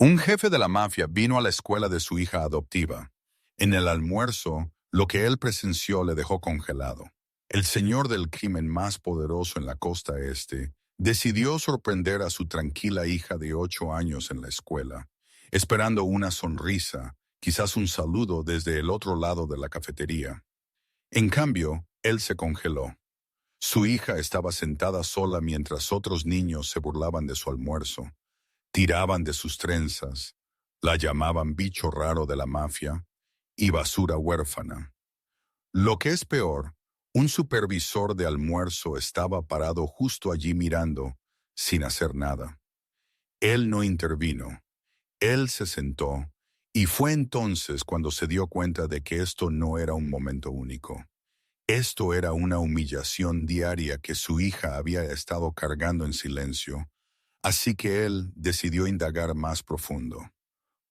Un jefe de la mafia vino a la escuela de su hija adoptiva. En el almuerzo, lo que él presenció le dejó congelado. El señor del crimen más poderoso en la costa este decidió sorprender a su tranquila hija de 8 años en la escuela, esperando una sonrisa, quizás un saludo desde el otro lado de la cafetería. En cambio, él se congeló. Su hija estaba sentada sola mientras otros niños se burlaban de su almuerzo. Tiraban de sus trenzas, la llamaban bicho raro de la mafia y basura huérfana. Lo que es peor, un supervisor de almuerzo estaba parado justo allí mirando, sin hacer nada. Él no intervino, él se sentó, y fue entonces cuando se dio cuenta de que esto no era un momento único. Esto era una humillación diaria que su hija había estado cargando en silencio. Así que él decidió indagar más profundo.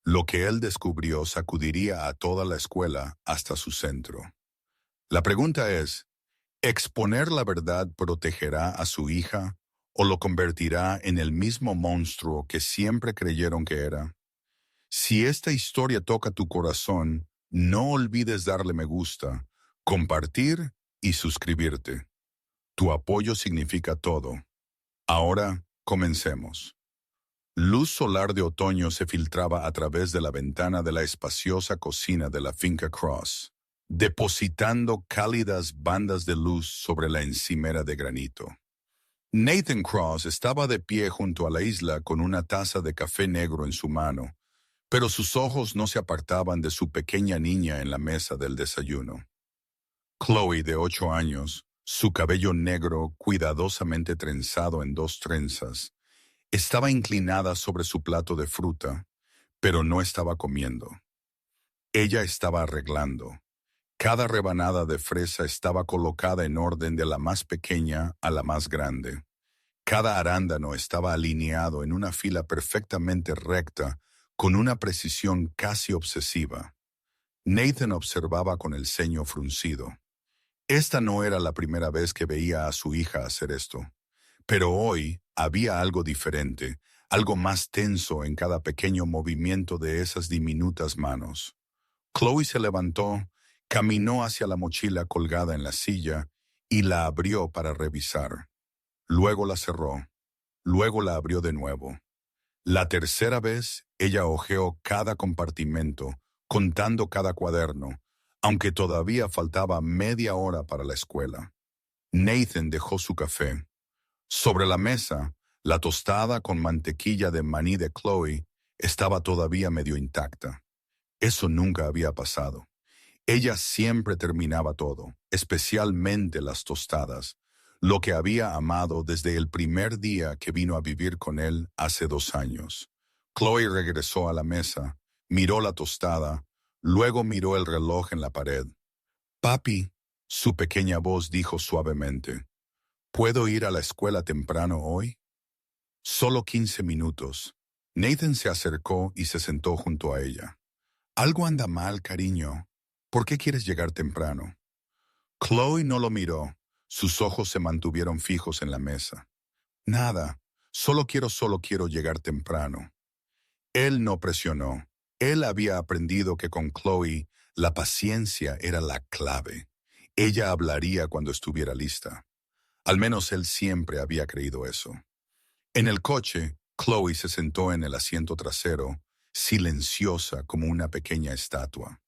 Lo que él descubrió sacudiría a toda la escuela hasta su centro. La pregunta es, ¿exponer la verdad protegerá a su hija o lo convertirá en el mismo monstruo que siempre creyeron que era? Si esta historia toca tu corazón, no olvides darle me gusta, compartir y suscribirte. Tu apoyo significa todo. Ahora, comencemos. Luz solar de otoño se filtraba a través de la ventana de la espaciosa cocina de la finca Cross, depositando cálidas bandas de luz sobre la encimera de granito. Nathan Cross estaba de pie junto a la isla con una taza de café negro en su mano, pero sus ojos no se apartaban de su pequeña niña en la mesa del desayuno. Chloe, de 8 años, su cabello negro cuidadosamente trenzado en 2 trenzas, estaba inclinada sobre su plato de fruta, pero no estaba comiendo. Ella estaba arreglando. Cada rebanada de fresa estaba colocada en orden de la más pequeña a la más grande. Cada arándano estaba alineado en una fila perfectamente recta, con una precisión casi obsesiva. Nathan observaba con el ceño fruncido. Esta no era la primera vez que veía a su hija hacer esto. Pero hoy había algo diferente, algo más tenso en cada pequeño movimiento de esas diminutas manos. Chloe se levantó, caminó hacia la mochila colgada en la silla y la abrió para revisar. Luego la cerró. Luego la abrió de nuevo. La tercera vez, ella hojeó cada compartimento, contando cada cuaderno, aunque todavía faltaba media hora para la escuela. Nathan dejó su café. Sobre la mesa, la tostada con mantequilla de maní de Chloe estaba todavía medio intacta. Eso nunca había pasado. Ella siempre terminaba todo, especialmente las tostadas, lo que había amado desde el primer día que vino a vivir con él hace 2 años. Chloe regresó a la mesa, miró la tostada, luego miró el reloj en la pared. «Papi», su pequeña voz dijo suavemente, «¿puedo ir a la escuela temprano hoy?» Solo 15 minutos. Nathan se acercó y se sentó junto a ella. «Algo anda mal, cariño. ¿Por qué quieres llegar temprano?» Chloe no lo miró. Sus ojos se mantuvieron fijos en la mesa. «Nada. Solo quiero llegar temprano». Él no presionó. Él había aprendido que con Chloe la paciencia era la clave. Ella hablaría cuando estuviera lista. Al menos él siempre había creído eso. En el coche, Chloe se sentó en el asiento trasero, silenciosa como una pequeña estatua.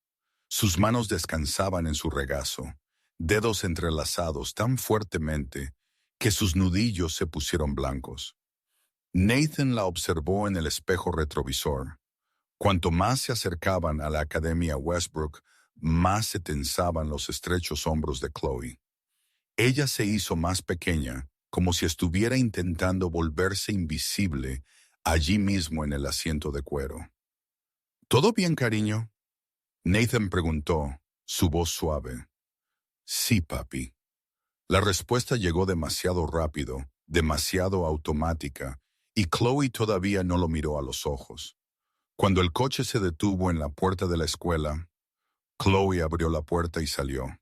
Sus manos descansaban en su regazo, dedos entrelazados tan fuertemente que sus nudillos se pusieron blancos. Nathan la observó en el espejo retrovisor. Cuanto más se acercaban a la Academia Westbrook, más se tensaban los estrechos hombros de Chloe. Ella se hizo más pequeña, como si estuviera intentando volverse invisible allí mismo en el asiento de cuero. «¿Todo bien, cariño?» Nathan preguntó, su voz suave. «Sí, papi». La respuesta llegó demasiado rápido, demasiado automática, y Chloe todavía no lo miró a los ojos. Cuando el coche se detuvo en la puerta de la escuela, Chloe abrió la puerta y salió.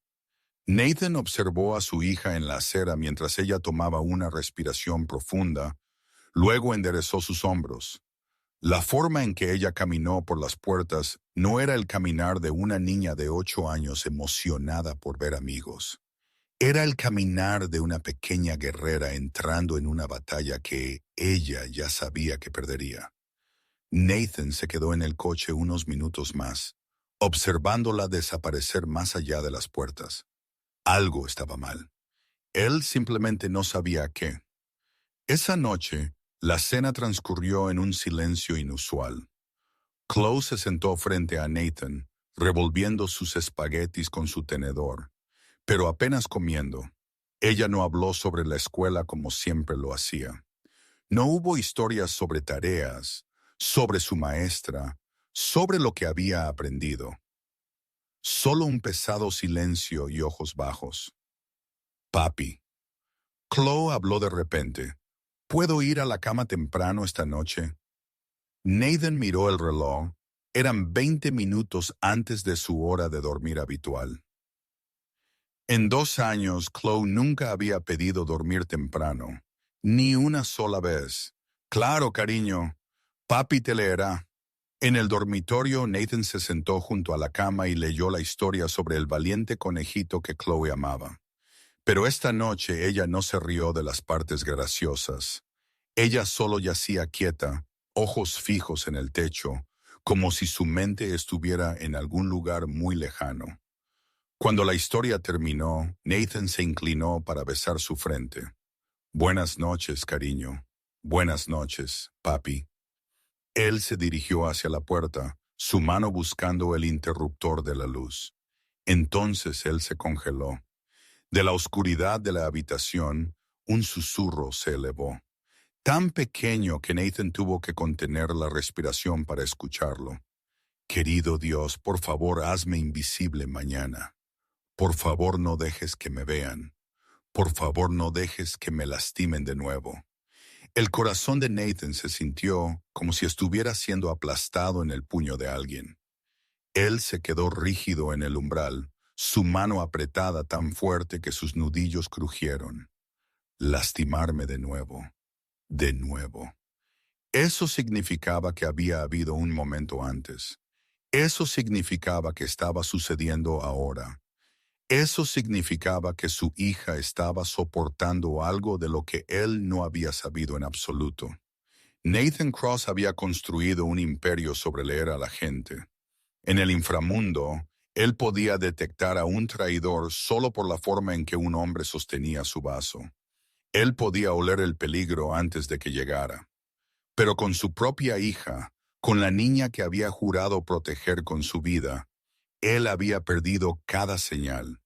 Nathan observó a su hija en la acera mientras ella tomaba una respiración profunda, luego enderezó sus hombros. La forma en que ella caminó por las puertas no era el caminar de una niña de 8 años emocionada por ver amigos. Era el caminar de una pequeña guerrera entrando en una batalla que ella ya sabía que perdería. Nathan se quedó en el coche unos minutos más, observándola desaparecer más allá de las puertas. Algo estaba mal. Él simplemente no sabía qué. Esa noche, la cena transcurrió en un silencio inusual. Chloe se sentó frente a Nathan, revolviendo sus espaguetis con su tenedor, pero apenas comiendo. Ella no habló sobre la escuela como siempre lo hacía. No hubo historias sobre tareas, sobre su maestra, sobre lo que había aprendido. Solo un pesado silencio y ojos bajos. Papi. Chloe habló de repente. ¿Puedo ir a la cama temprano esta noche? Nathan miró el reloj. Eran 20 minutos antes de su hora de dormir habitual. En 2 años, Chloe nunca había pedido dormir temprano. Ni una sola vez. Claro, cariño. Papi te leerá. En el dormitorio, Nathan se sentó junto a la cama y leyó la historia sobre el valiente conejito que Chloe amaba. Pero esta noche ella no se rió de las partes graciosas. Ella solo yacía quieta, ojos fijos en el techo, como si su mente estuviera en algún lugar muy lejano. Cuando la historia terminó, Nathan se inclinó para besar su frente. Buenas noches, cariño. Buenas noches, papi. Él se dirigió hacia la puerta, su mano buscando el interruptor de la luz. Entonces él se congeló. De la oscuridad de la habitación, un susurro se elevó, tan pequeño que Nathan tuvo que contener la respiración para escucharlo. Querido Dios, por favor, hazme invisible mañana. Por favor, no dejes que me vean. Por favor, no dejes que me lastimen de nuevo. El corazón de Nathan se sintió como si estuviera siendo aplastado en el puño de alguien. Él se quedó rígido en el umbral, su mano apretada tan fuerte que sus nudillos crujieron. Lastimarme de nuevo. De nuevo. Eso significaba que había habido un momento antes. Eso significaba que estaba sucediendo ahora. Eso significaba que su hija estaba soportando algo de lo que él no había sabido en absoluto. Nathan Cross había construido un imperio sobre leer a la gente. En el inframundo, él podía detectar a un traidor solo por la forma en que un hombre sostenía su vaso. Él podía oler el peligro antes de que llegara. Pero con su propia hija, con la niña que había jurado proteger con su vida, él había perdido cada señal.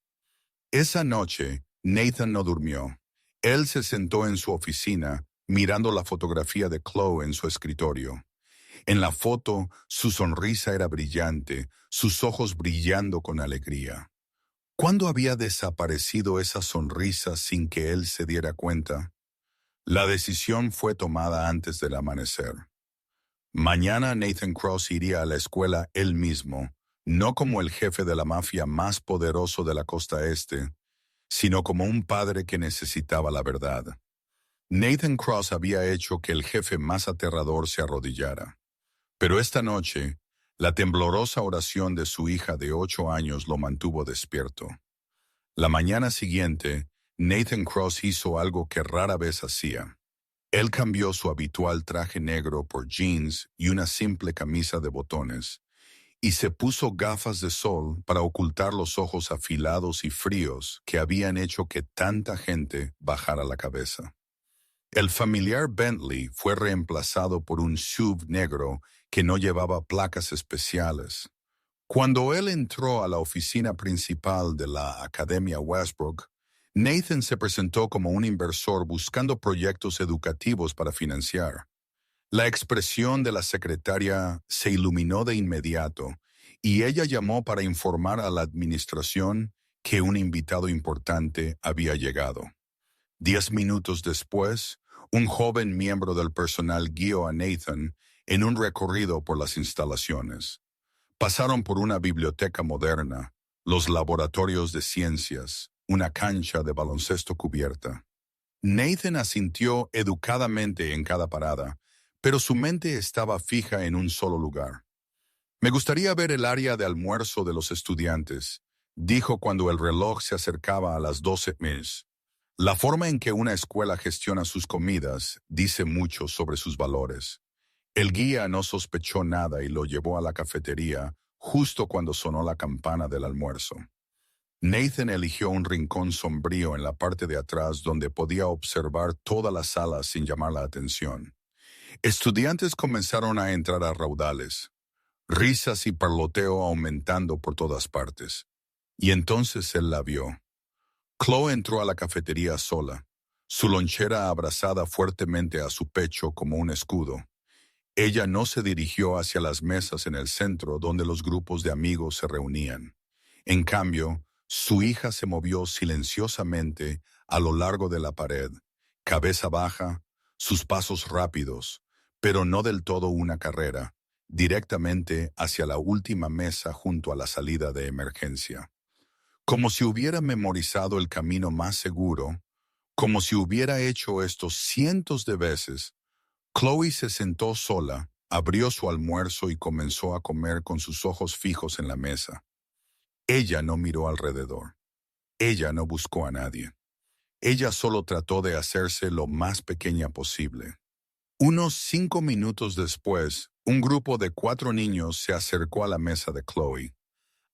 Esa noche, Nathan no durmió. Él se sentó en su oficina, mirando la fotografía de Chloe en su escritorio. En la foto, su sonrisa era brillante, sus ojos brillando con alegría. ¿Cuándo había desaparecido esa sonrisa sin que él se diera cuenta? La decisión fue tomada antes del amanecer. Mañana Nathan Cross iría a la escuela él mismo, no como el jefe de la mafia más poderoso de la costa este, sino como un padre que necesitaba la verdad. Nathan Cross había hecho que el jefe más aterrador se arrodillara. Pero esta noche, la temblorosa oración de su hija de 8 años lo mantuvo despierto. La mañana siguiente, Nathan Cross hizo algo que rara vez hacía. Él cambió su habitual traje negro por jeans y una simple camisa de botones, y se puso gafas de sol para ocultar los ojos afilados y fríos que habían hecho que tanta gente bajara la cabeza. El familiar Bentley fue reemplazado por un SUV negro que no llevaba placas especiales. Cuando él entró a la oficina principal de la Academia Westbrook, Nathan se presentó como un inversor buscando proyectos educativos para financiar. La expresión de la secretaria se iluminó de inmediato y ella llamó para informar a la administración que un invitado importante había llegado. 10 minutos después, un joven miembro del personal guió a Nathan en un recorrido por las instalaciones. Pasaron por una biblioteca moderna, los laboratorios de ciencias, una cancha de baloncesto cubierta. Nathan asintió educadamente en cada parada, pero su mente estaba fija en un solo lugar. Me gustaría ver el área de almuerzo de los estudiantes, dijo cuando el reloj se acercaba a las 12 m. La forma en que una escuela gestiona sus comidas dice mucho sobre sus valores. El guía no sospechó nada y lo llevó a la cafetería justo cuando sonó la campana del almuerzo. Nathan eligió un rincón sombrío en la parte de atrás donde podía observar toda la sala sin llamar la atención. Estudiantes comenzaron a entrar a raudales, risas y parloteo aumentando por todas partes. Y entonces él la vio. Chloe entró a la cafetería sola, su lonchera abrazada fuertemente a su pecho como un escudo. Ella no se dirigió hacia las mesas en el centro donde los grupos de amigos se reunían. En cambio, su hija se movió silenciosamente a lo largo de la pared, cabeza baja, sus pasos rápidos, pero no del todo una carrera, directamente hacia la última mesa junto a la salida de emergencia. Como si hubiera memorizado el camino más seguro, como si hubiera hecho esto cientos de veces, Chloe se sentó sola, abrió su almuerzo y comenzó a comer con sus ojos fijos en la mesa. Ella no miró alrededor. Ella no buscó a nadie. Ella solo trató de hacerse lo más pequeña posible. Unos 5 minutos después, un grupo de 4 niños se acercó a la mesa de Chloe.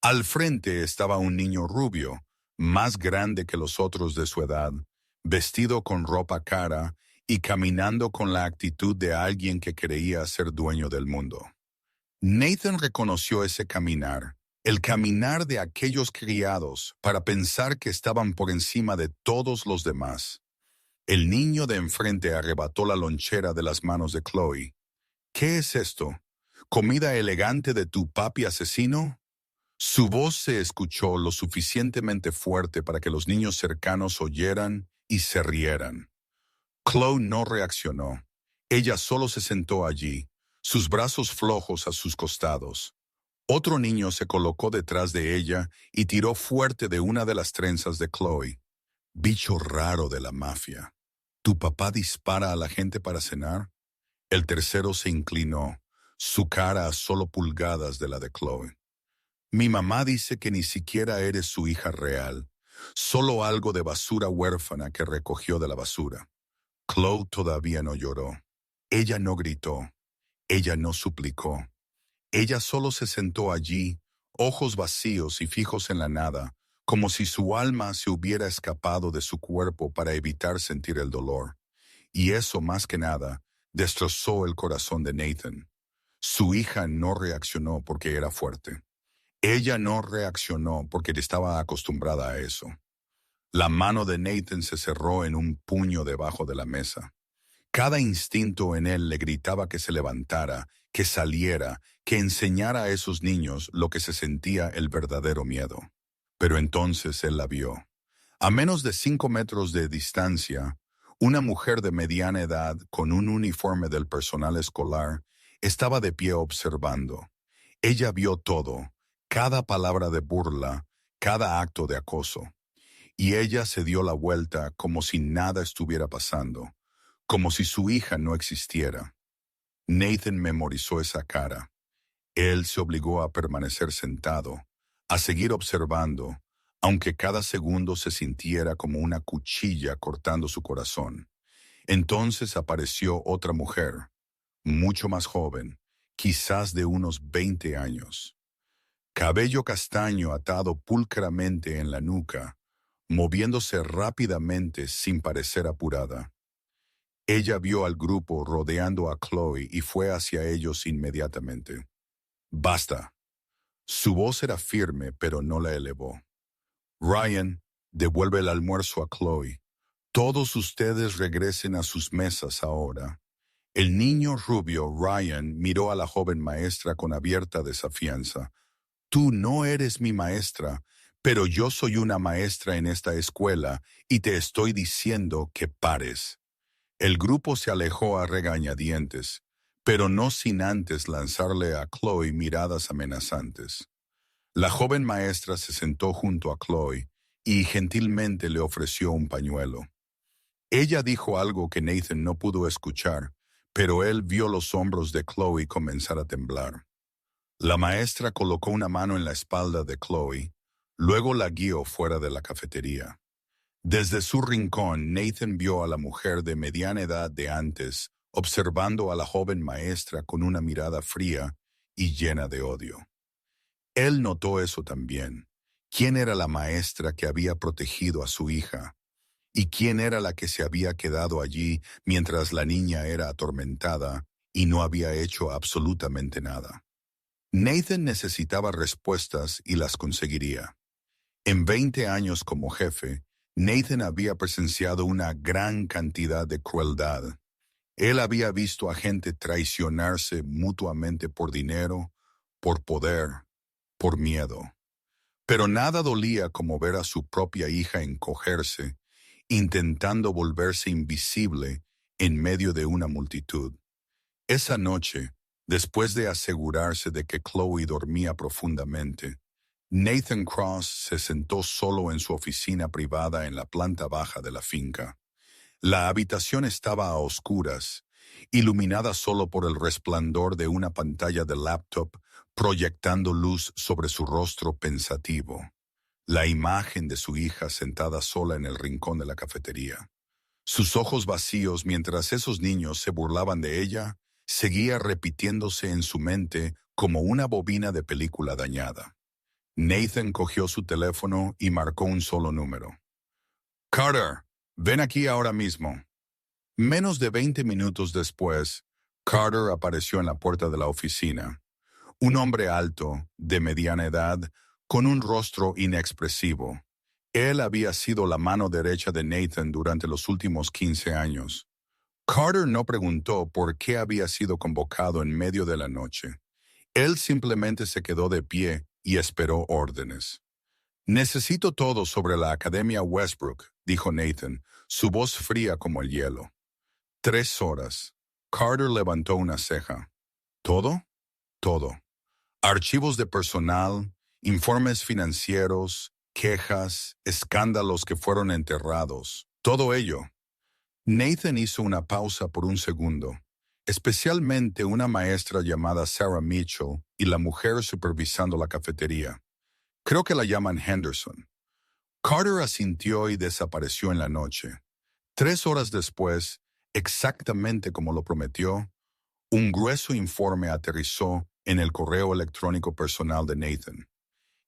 Al frente estaba un niño rubio, más grande que los otros de su edad, vestido con ropa cara y caminando con la actitud de alguien que creía ser dueño del mundo. Nathan reconoció ese caminar, el caminar de aquellos criados para pensar que estaban por encima de todos los demás. El niño de enfrente arrebató la lonchera de las manos de Chloe. ¿Qué es esto? ¿Comida elegante de tu papi asesino? Su voz se escuchó lo suficientemente fuerte para que los niños cercanos oyeran y se rieran. Chloe no reaccionó. Ella solo se sentó allí, sus brazos flojos a sus costados. Otro niño se colocó detrás de ella y tiró fuerte de una de las trenzas de Chloe. Bicho raro de la mafia. ¿Tu papá dispara a la gente para cenar? El tercero se inclinó, su cara a solo pulgadas de la de Chloe. Mi mamá dice que ni siquiera eres su hija real, solo algo de basura huérfana que recogió de la basura. Chloe todavía no lloró. Ella no gritó. Ella no suplicó. Ella solo se sentó allí, ojos vacíos y fijos en la nada, como si su alma se hubiera escapado de su cuerpo para evitar sentir el dolor. Y eso, más que nada, destrozó el corazón de Nathan. Su hija no reaccionó porque era fuerte. Ella no reaccionó porque estaba acostumbrada a eso. La mano de Nathan se cerró en un puño debajo de la mesa. Cada instinto en él le gritaba que se levantara, que saliera, que enseñara a esos niños lo que se sentía el verdadero miedo. Pero entonces él la vio. A menos de 5 metros de distancia, una mujer de mediana edad con un uniforme del personal escolar estaba de pie observando. Ella vio todo, cada palabra de burla, cada acto de acoso. Y ella se dio la vuelta como si nada estuviera pasando, como si su hija no existiera. Nathan memorizó esa cara. Él se obligó a permanecer sentado, a seguir observando, aunque cada segundo se sintiera como una cuchilla cortando su corazón. Entonces apareció otra mujer, mucho más joven, quizás de unos 20 años. Cabello castaño atado pulcramente en la nuca, moviéndose rápidamente sin parecer apurada. Ella vio al grupo rodeando a Chloe y fue hacia ellos inmediatamente. «Basta». Su voz era firme, pero no la elevó. «Ryan, devuelve el almuerzo a Chloe. Todos ustedes regresen a sus mesas ahora». El niño rubio, Ryan, miró a la joven maestra con abierta desafianza. «Tú no eres mi maestra, pero yo soy una maestra en esta escuela y te estoy diciendo que pares». El grupo se alejó a regañadientes, pero no sin antes lanzarle a Chloe miradas amenazantes. La joven maestra se sentó junto a Chloe y gentilmente le ofreció un pañuelo. Ella dijo algo que Nathan no pudo escuchar, pero él vio los hombros de Chloe comenzar a temblar. La maestra colocó una mano en la espalda de Chloe, luego la guió fuera de la cafetería. Desde su rincón, Nathan vio a la mujer de mediana edad de antes, observando a la joven maestra con una mirada fría y llena de odio. Él notó eso también. ¿Quién era la maestra que había protegido a su hija? ¿Y quién era la que se había quedado allí mientras la niña era atormentada y no había hecho absolutamente nada? Nathan necesitaba respuestas y las conseguiría. En 20 años como jefe, Nathan había presenciado una gran cantidad de crueldad. Él había visto a gente traicionarse mutuamente por dinero, por poder, por miedo. Pero nada dolía como ver a su propia hija encogerse, intentando volverse invisible en medio de una multitud. Esa noche, después de asegurarse de que Chloe dormía profundamente, Nathan Cross se sentó solo en su oficina privada en la planta baja de la finca. La habitación estaba a oscuras, iluminada solo por el resplandor de una pantalla de laptop proyectando luz sobre su rostro pensativo. La imagen de su hija sentada sola en el rincón de la cafetería. Sus ojos vacíos mientras esos niños se burlaban de ella, seguía repitiéndose en su mente como una bobina de película dañada. Nathan cogió su teléfono y marcó un solo número. «Carter, ven aquí ahora mismo». Menos de 20 minutos después, Carter apareció en la puerta de la oficina. Un hombre alto, de mediana edad, con un rostro inexpresivo. Él había sido la mano derecha de Nathan durante los últimos 15 años. Carter no preguntó por qué había sido convocado en medio de la noche. Él simplemente se quedó de pie y esperó órdenes. «Necesito todo sobre la Academia Westbrook», dijo Nathan, su voz fría como el hielo. 3 horas. Carter levantó una ceja. ¿Todo? Todo. Archivos de personal, informes financieros, quejas, escándalos que fueron enterrados. Todo ello. Nathan hizo una pausa por un segundo. Especialmente una maestra llamada Sarah Mitchell y la mujer supervisando la cafetería. Creo que la llaman Henderson. Carter asintió y desapareció en la noche. 3 horas después, exactamente como lo prometió, un grueso informe aterrizó en el correo electrónico personal de Nathan.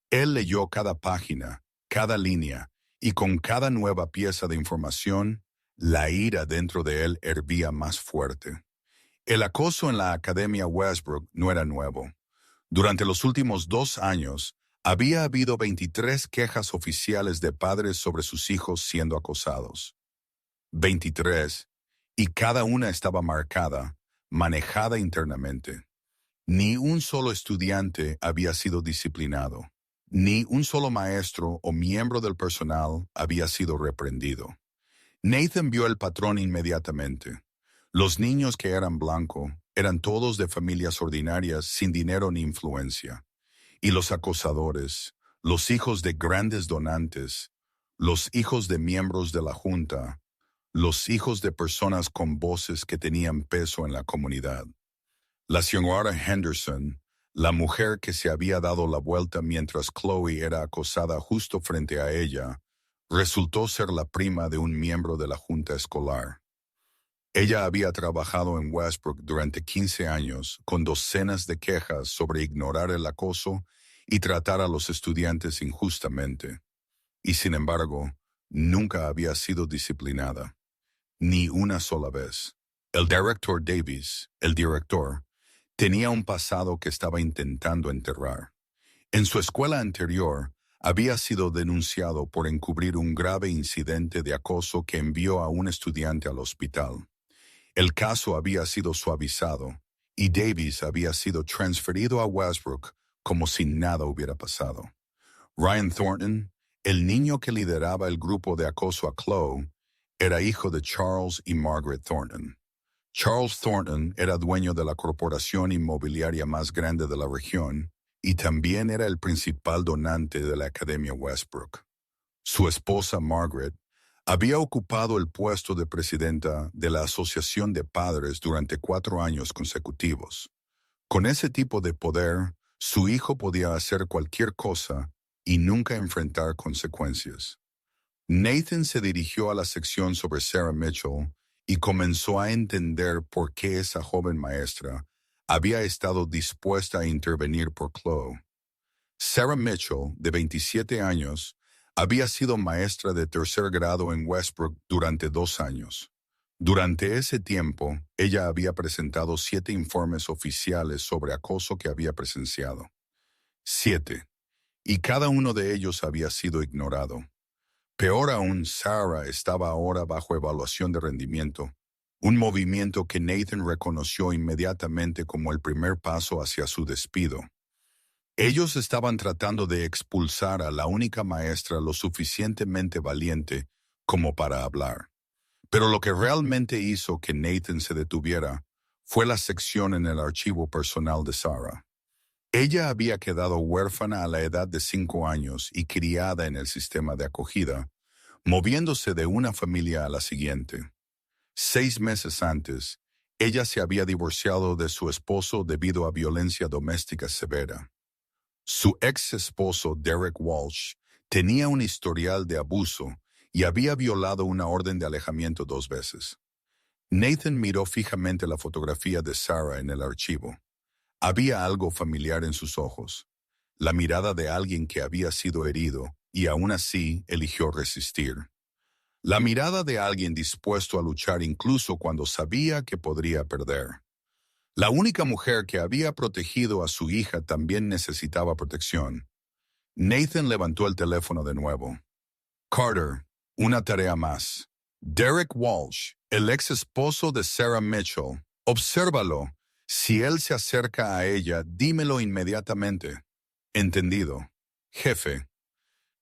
Él leyó cada página, cada línea, y con cada nueva pieza de información, la ira dentro de él hervía más fuerte. El acoso en la Academia Westbrook no era nuevo. Durante los últimos 2 años, había habido 23 quejas oficiales de padres sobre sus hijos siendo acosados. 23, y cada una estaba marcada, manejada internamente. Ni un solo estudiante había sido disciplinado. Ni un solo maestro o miembro del personal había sido reprendido. Nathan vio el patrón inmediatamente. Los niños que eran blanco eran todos de familias ordinarias sin dinero ni influencia. Y los acosadores, los hijos de grandes donantes, los hijos de miembros de la junta, los hijos de personas con voces que tenían peso en la comunidad. La señora Henderson, la mujer que se había dado la vuelta mientras Chloe era acosada justo frente a ella, resultó ser la prima de un miembro de la junta escolar. Ella había trabajado en Westbrook durante 15 años con docenas de quejas sobre ignorar el acoso y tratar a los estudiantes injustamente. Y sin embargo, nunca había sido disciplinada. Ni una sola vez. El director Davis, el director, tenía un pasado que estaba intentando enterrar. En su escuela anterior, había sido denunciado por encubrir un grave incidente de acoso que envió a un estudiante al hospital. El caso había sido suavizado y Davis había sido transferido a Westbrook como si nada hubiera pasado. Ryan Thornton, el niño que lideraba el grupo de acoso a Chloe, era hijo de Charles y Margaret Thornton. Charles Thornton era dueño de la corporación inmobiliaria más grande de la región y también era el principal donante de la Academia Westbrook. Su esposa Margaret Había ocupado el puesto de presidenta de la Asociación de Padres durante 4 años consecutivos. Con ese tipo de poder, su hijo podía hacer cualquier cosa y nunca enfrentar consecuencias. Nathan se dirigió a la sección sobre Sarah Mitchell y comenzó a entender por qué esa joven maestra había estado dispuesta a intervenir por Chloe. Sarah Mitchell, de 27 años, había sido maestra de tercer grado en Westbrook durante 2 años. Durante ese tiempo, ella había presentado 7 informes oficiales sobre acoso que había presenciado. 7. Y cada uno de ellos había sido ignorado. Peor aún, Sarah estaba ahora bajo evaluación de rendimiento, un movimiento que Nathan reconoció inmediatamente como el primer paso hacia su despido. Ellos estaban tratando de expulsar a la única maestra lo suficientemente valiente como para hablar. Pero lo que realmente hizo que Nathan se detuviera fue la sección en el archivo personal de Sarah. Ella había quedado huérfana a la edad de 5 años y criada en el sistema de acogida, moviéndose de una familia a la siguiente. 6 meses antes, ella se había divorciado de su esposo debido a violencia doméstica severa. Su ex esposo, Derek Walsh, tenía un historial de abuso y había violado una orden de alejamiento 2 veces. Nathan miró fijamente la fotografía de Sarah en el archivo. Había algo familiar en sus ojos, la mirada de alguien que había sido herido y aún así eligió resistir. La mirada de alguien dispuesto a luchar incluso cuando sabía que podría perder. La única mujer que había protegido a su hija también necesitaba protección. Nathan levantó el teléfono de nuevo. Carter, una tarea más. Derek Walsh, el ex esposo de Sarah Mitchell. Obsérvalo. Si él se acerca a ella, dímelo inmediatamente. Entendido. Jefe.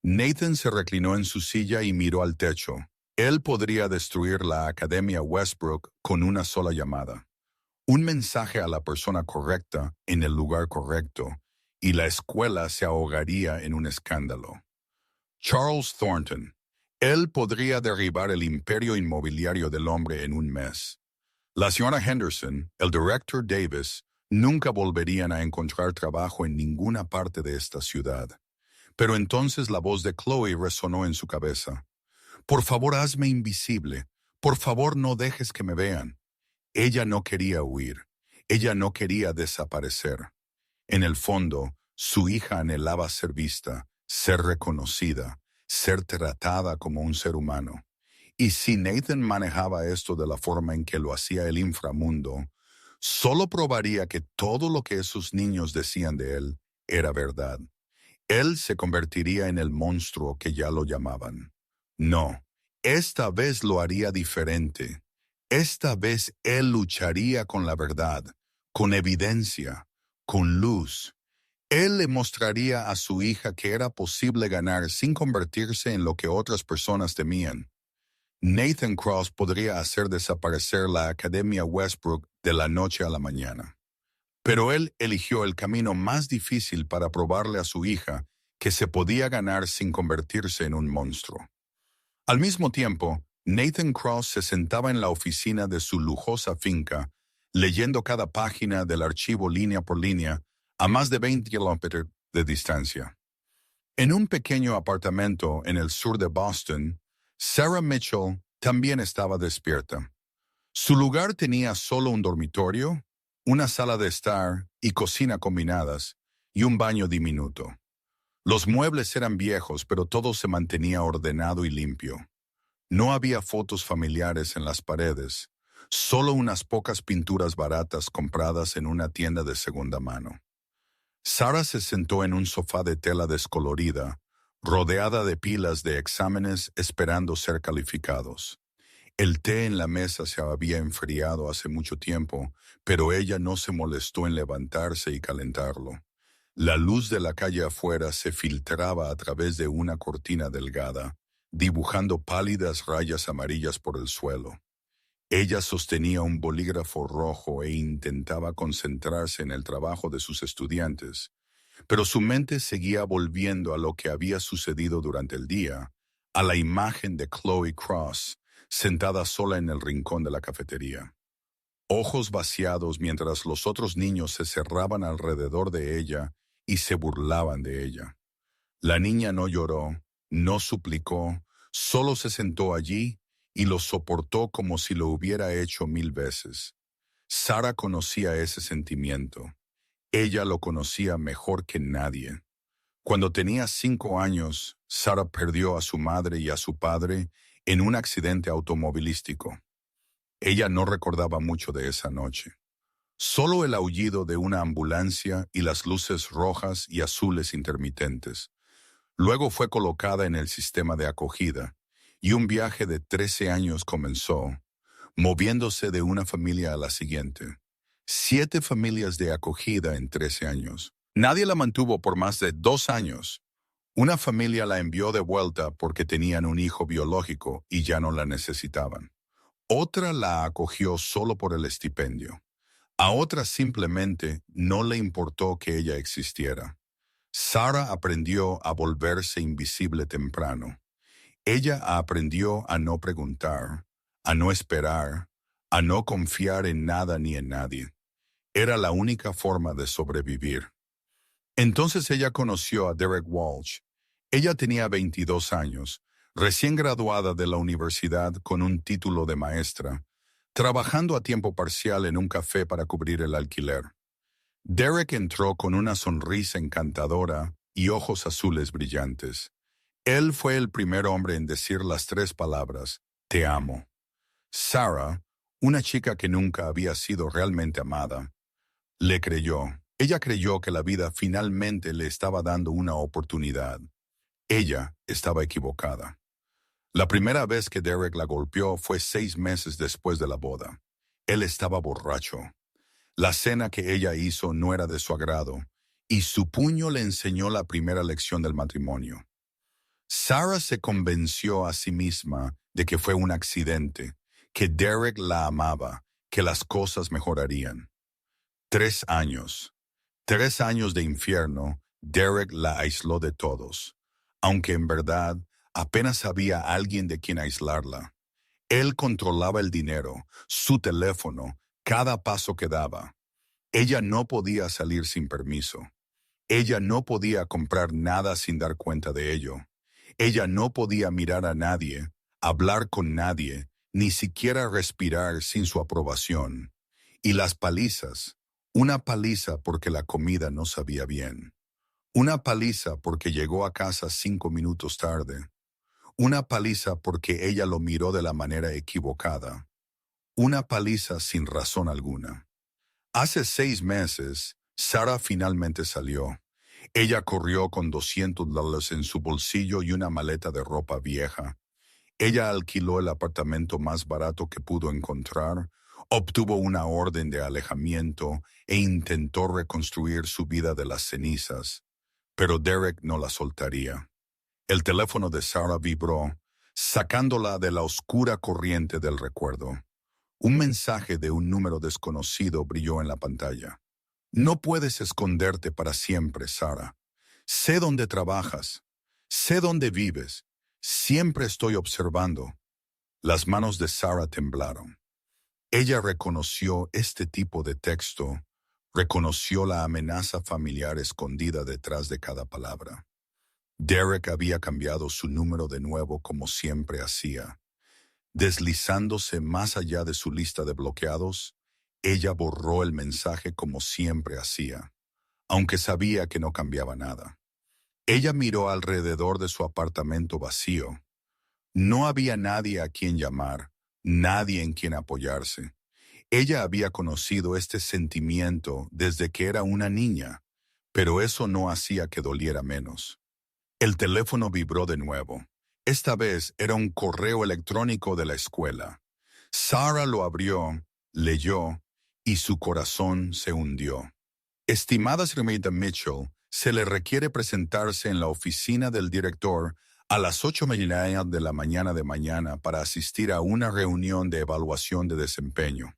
Nathan se reclinó en su silla y miró al techo. Él podría destruir la Academia Westbrook con una sola llamada. Un mensaje a la persona correcta en el lugar correcto, y la escuela se ahogaría en un escándalo. Charles Thornton. Él podría derribar el imperio inmobiliario del hombre en un mes. La señora Henderson, el director Davis, nunca volverían a encontrar trabajo en ninguna parte de esta ciudad. Pero entonces la voz de Chloe resonó en su cabeza. Por favor, hazme invisible. Por favor, no dejes que me vean. Ella no quería huir. Ella no quería desaparecer. En el fondo, su hija anhelaba ser vista, ser reconocida, ser tratada como un ser humano. Y si Nathan manejaba esto de la forma en que lo hacía el inframundo, solo probaría que todo lo que esos niños decían de él era verdad. Él se convertiría en el monstruo que ya lo llamaban. No, esta vez lo haría diferente. Esta vez él lucharía con la verdad, con evidencia, con luz. Él le mostraría a su hija que era posible ganar sin convertirse en lo que otras personas temían. Nathan Cross podría hacer desaparecer la Academia Westbrook de la noche a la mañana. Pero él eligió el camino más difícil para probarle a su hija que se podía ganar sin convertirse en un monstruo. Al mismo tiempo, Nathan Cross se sentaba en la oficina de su lujosa finca, leyendo cada página del archivo línea por línea a más de 20 kilómetros de distancia. En un pequeño apartamento en el sur de Boston, Sarah Mitchell también estaba despierta. Su lugar tenía solo un dormitorio, una sala de estar y cocina combinadas, y un baño diminuto. Los muebles eran viejos, pero todo se mantenía ordenado y limpio. No había fotos familiares en las paredes, solo unas pocas pinturas baratas compradas en una tienda de segunda mano. Sarah se sentó en un sofá de tela descolorida, rodeada de pilas de exámenes esperando ser calificados. El té en la mesa se había enfriado hace mucho tiempo, pero ella no se molestó en levantarse y calentarlo. La luz de la calle afuera se filtraba a través de una cortina delgada, dibujando pálidas rayas amarillas por el suelo. Ella sostenía un bolígrafo rojo e intentaba concentrarse en el trabajo de sus estudiantes, pero su mente seguía volviendo a lo que había sucedido durante el día, a la imagen de Chloe Cross, sentada sola en el rincón de la cafetería. Ojos vaciados mientras los otros niños se cerraban alrededor de ella y se burlaban de ella. La niña no lloró, no suplicó, solo se sentó allí y lo soportó como si lo hubiera hecho 1000 veces. Sarah conocía ese sentimiento. Ella lo conocía mejor que nadie. Cuando tenía 5 años, Sarah perdió a su madre y a su padre en un accidente automovilístico. Ella no recordaba mucho de esa noche. Solo el aullido de una ambulancia y las luces rojas y azules intermitentes. Luego fue colocada en el sistema de acogida, y un viaje de 13 años comenzó, moviéndose de una familia a la siguiente. 7 familias de acogida en 13 años. Nadie la mantuvo por más de 2 años. Una familia la envió de vuelta porque tenían un hijo biológico y ya no la necesitaban. Otra la acogió solo por el estipendio. A otra simplemente no le importó que ella existiera. Sarah aprendió a volverse invisible temprano. Ella aprendió a no preguntar, a no esperar, a no confiar en nada ni en nadie. Era la única forma de sobrevivir. Entonces ella conoció a Derek Walsh. Ella tenía 22 años, recién graduada de la universidad con un título de maestra, trabajando a tiempo parcial en un café para cubrir el alquiler. Derek entró con una sonrisa encantadora y ojos azules brillantes. Él fue el primer hombre en decir las 3 palabras, «Te amo». Sarah, una chica que nunca había sido realmente amada, le creyó. Ella creyó que la vida finalmente le estaba dando una oportunidad. Ella estaba equivocada. La primera vez que Derek la golpeó fue 6 meses después de la boda. Él estaba borracho. La cena que ella hizo no era de su agrado, y su puño le enseñó la primera lección del matrimonio. Sarah se convenció a sí misma de que fue un accidente, que Derek la amaba, que las cosas mejorarían. 3 años. 3 años de infierno, Derek la aisló de todos, aunque en verdad apenas había alguien de quien aislarla. Él controlaba el dinero, su teléfono, cada paso que daba. Ella no podía salir sin permiso. Ella no podía comprar nada sin dar cuenta de ello. Ella no podía mirar a nadie, hablar con nadie, ni siquiera respirar sin su aprobación. Y las palizas. Una paliza porque la comida no sabía bien. Una paliza porque llegó a casa 5 minutos tarde. Una paliza porque ella lo miró de la manera equivocada. Una paliza sin razón alguna. Hace 6 meses, Sarah finalmente salió. Ella corrió con $200 en su bolsillo y una maleta de ropa vieja. Ella alquiló el apartamento más barato que pudo encontrar, obtuvo una orden de alejamiento e intentó reconstruir su vida de las cenizas. Pero Derek no la soltaría. El teléfono de Sarah vibró, sacándola de la oscura corriente del recuerdo. Un mensaje de un número desconocido brilló en la pantalla. No puedes esconderte para siempre, Sarah. Sé dónde trabajas. Sé dónde vives. Siempre estoy observando. Las manos de Sarah temblaron. Ella reconoció este tipo de texto, reconoció la amenaza familiar escondida detrás de cada palabra. Derek había cambiado su número de nuevo como siempre hacía. Deslizándose más allá de su lista de bloqueados, ella borró el mensaje como siempre hacía, aunque sabía que no cambiaba nada. Ella miró alrededor de su apartamento vacío. No había nadie a quien llamar, nadie en quien apoyarse. Ella había conocido este sentimiento desde que era una niña, pero eso no hacía que doliera menos. El teléfono vibró de nuevo. Esta vez era un correo electrónico de la escuela. Sarah lo abrió, leyó, y su corazón se hundió. Estimada señorita Mitchell, se le requiere presentarse en la oficina del director a las 8:30 de la mañana de mañana para asistir a una reunión de evaluación de desempeño.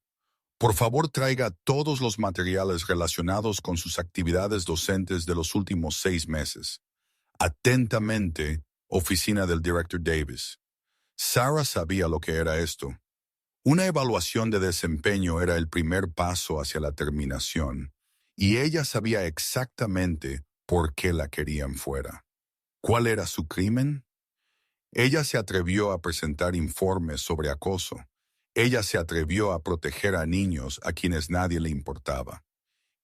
Por favor, traiga todos los materiales relacionados con sus actividades docentes de los últimos 6 meses. Atentamente, oficina del director Davis. Sarah sabía lo que era esto. Una evaluación de desempeño era el primer paso hacia la terminación, y ella sabía exactamente por qué la querían fuera. ¿Cuál era su crimen? Ella se atrevió a presentar informes sobre acoso. Ella se atrevió a proteger a niños a quienes nadie le importaba.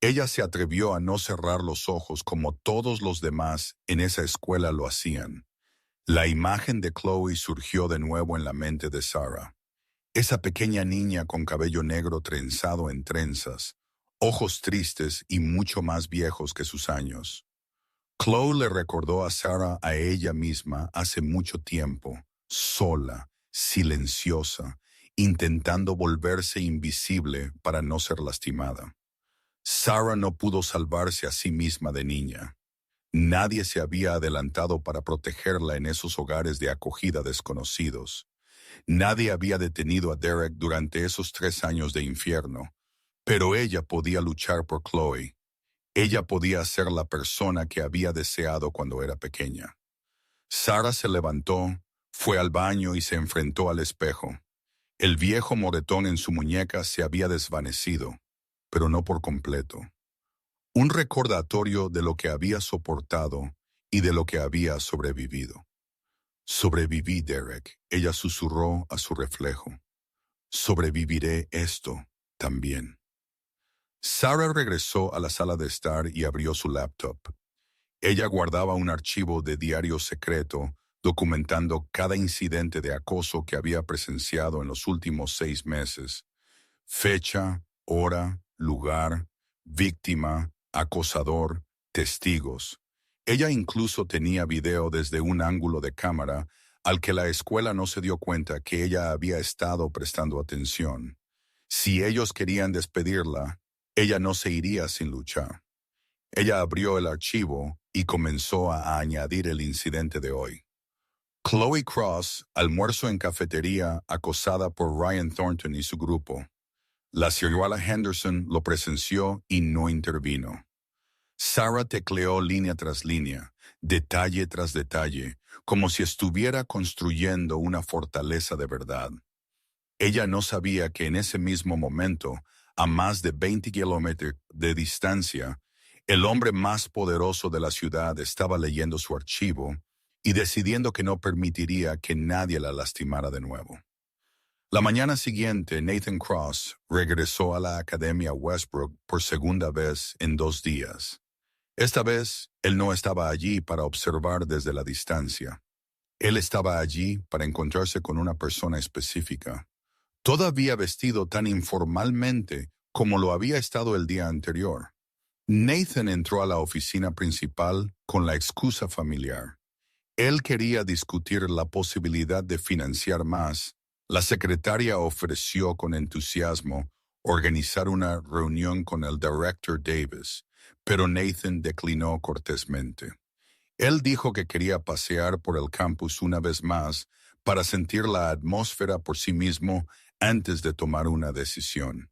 Ella se atrevió a no cerrar los ojos como todos los demás en esa escuela lo hacían. La imagen de Chloe surgió de nuevo en la mente de Sarah. Esa pequeña niña con cabello negro trenzado en trenzas, ojos tristes y mucho más viejos que sus años. Chloe le recordó a Sarah a ella misma hace mucho tiempo, sola, silenciosa, intentando volverse invisible para no ser lastimada. Sarah no pudo salvarse a sí misma de niña. Nadie se había adelantado para protegerla en esos hogares de acogida desconocidos. Nadie había detenido a Derek durante esos 3 años de infierno, pero ella podía luchar por Chloe. Ella podía ser la persona que había deseado cuando era pequeña. Sarah se levantó, fue al baño y se enfrentó al espejo. El viejo moretón en su muñeca se había desvanecido, pero no por completo. Un recordatorio de lo que había soportado y de lo que había sobrevivido. Sobreviví, Derek, ella susurró a su reflejo. Sobreviviré esto también. Sarah regresó a la sala de estar y abrió su laptop. Ella guardaba un archivo de diario secreto documentando cada incidente de acoso que había presenciado en los últimos 6 meses. Fecha, hora, lugar, víctima, acosador, testigos. Ella incluso tenía video desde un ángulo de cámara al que la escuela no se dio cuenta que ella había estado prestando atención. Si ellos querían despedirla, ella no se iría sin luchar. Ella abrió el archivo y comenzó a añadir el incidente de hoy. Chloe Cross, almuerzo en cafetería, acosada por Ryan Thornton y su grupo. La ciruela Henderson lo presenció y no intervino. Sarah tecleó línea tras línea, detalle tras detalle, como si estuviera construyendo una fortaleza de verdad. Ella no sabía que en ese mismo momento, a más de 20 kilómetros de distancia, el hombre más poderoso de la ciudad estaba leyendo su archivo y decidiendo que no permitiría que nadie la lastimara de nuevo. La mañana siguiente, Nathan Cross regresó a la Academia Westbrook por segunda vez en 2 días. Esta vez, él no estaba allí para observar desde la distancia. Él estaba allí para encontrarse con una persona específica, todavía vestido tan informalmente como lo había estado el día anterior. Nathan entró a la oficina principal con la excusa familiar. Él quería discutir la posibilidad de financiar más. La secretaria ofreció con entusiasmo organizar una reunión con el director Davis, pero Nathan declinó cortésmente. Él dijo que quería pasear por el campus una vez más para sentir la atmósfera por sí mismo antes de tomar una decisión.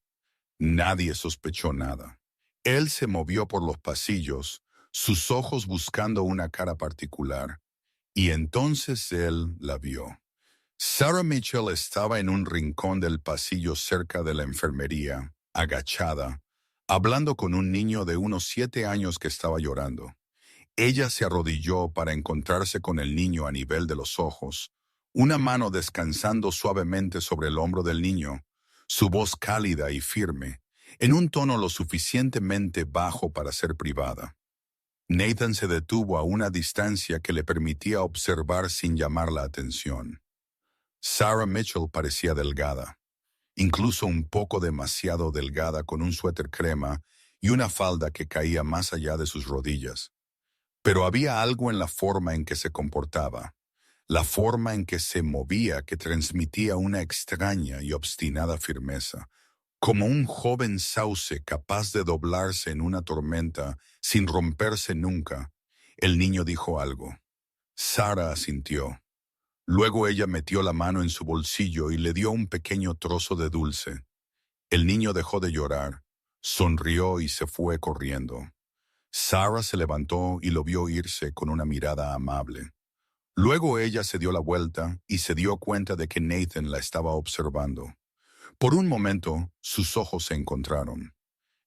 Nadie sospechó nada. Él se movió por los pasillos, sus ojos buscando una cara particular, y entonces él la vio. Sarah Mitchell estaba en un rincón del pasillo cerca de la enfermería, agachada, hablando con un niño de unos 7 años que estaba llorando. Ella se arrodilló para encontrarse con el niño a nivel de los ojos, una mano descansando suavemente sobre el hombro del niño, su voz cálida y firme, en un tono lo suficientemente bajo para ser privada. Nathan se detuvo a una distancia que le permitía observar sin llamar la atención. Sarah Mitchell parecía delgada, incluso un poco demasiado delgada, con un suéter crema y una falda que caía más allá de sus rodillas. Pero había algo en la forma en que se comportaba, la forma en que se movía, que transmitía una extraña y obstinada firmeza, como un joven sauce capaz de doblarse en una tormenta sin romperse nunca. El niño dijo algo. Sarah asintió. Luego ella metió la mano en su bolsillo y le dio un pequeño trozo de dulce. El niño dejó de llorar, sonrió y se fue corriendo. Sarah se levantó y lo vio irse con una mirada amable. Luego ella se dio la vuelta y se dio cuenta de que Nathan la estaba observando. Por un momento, sus ojos se encontraron.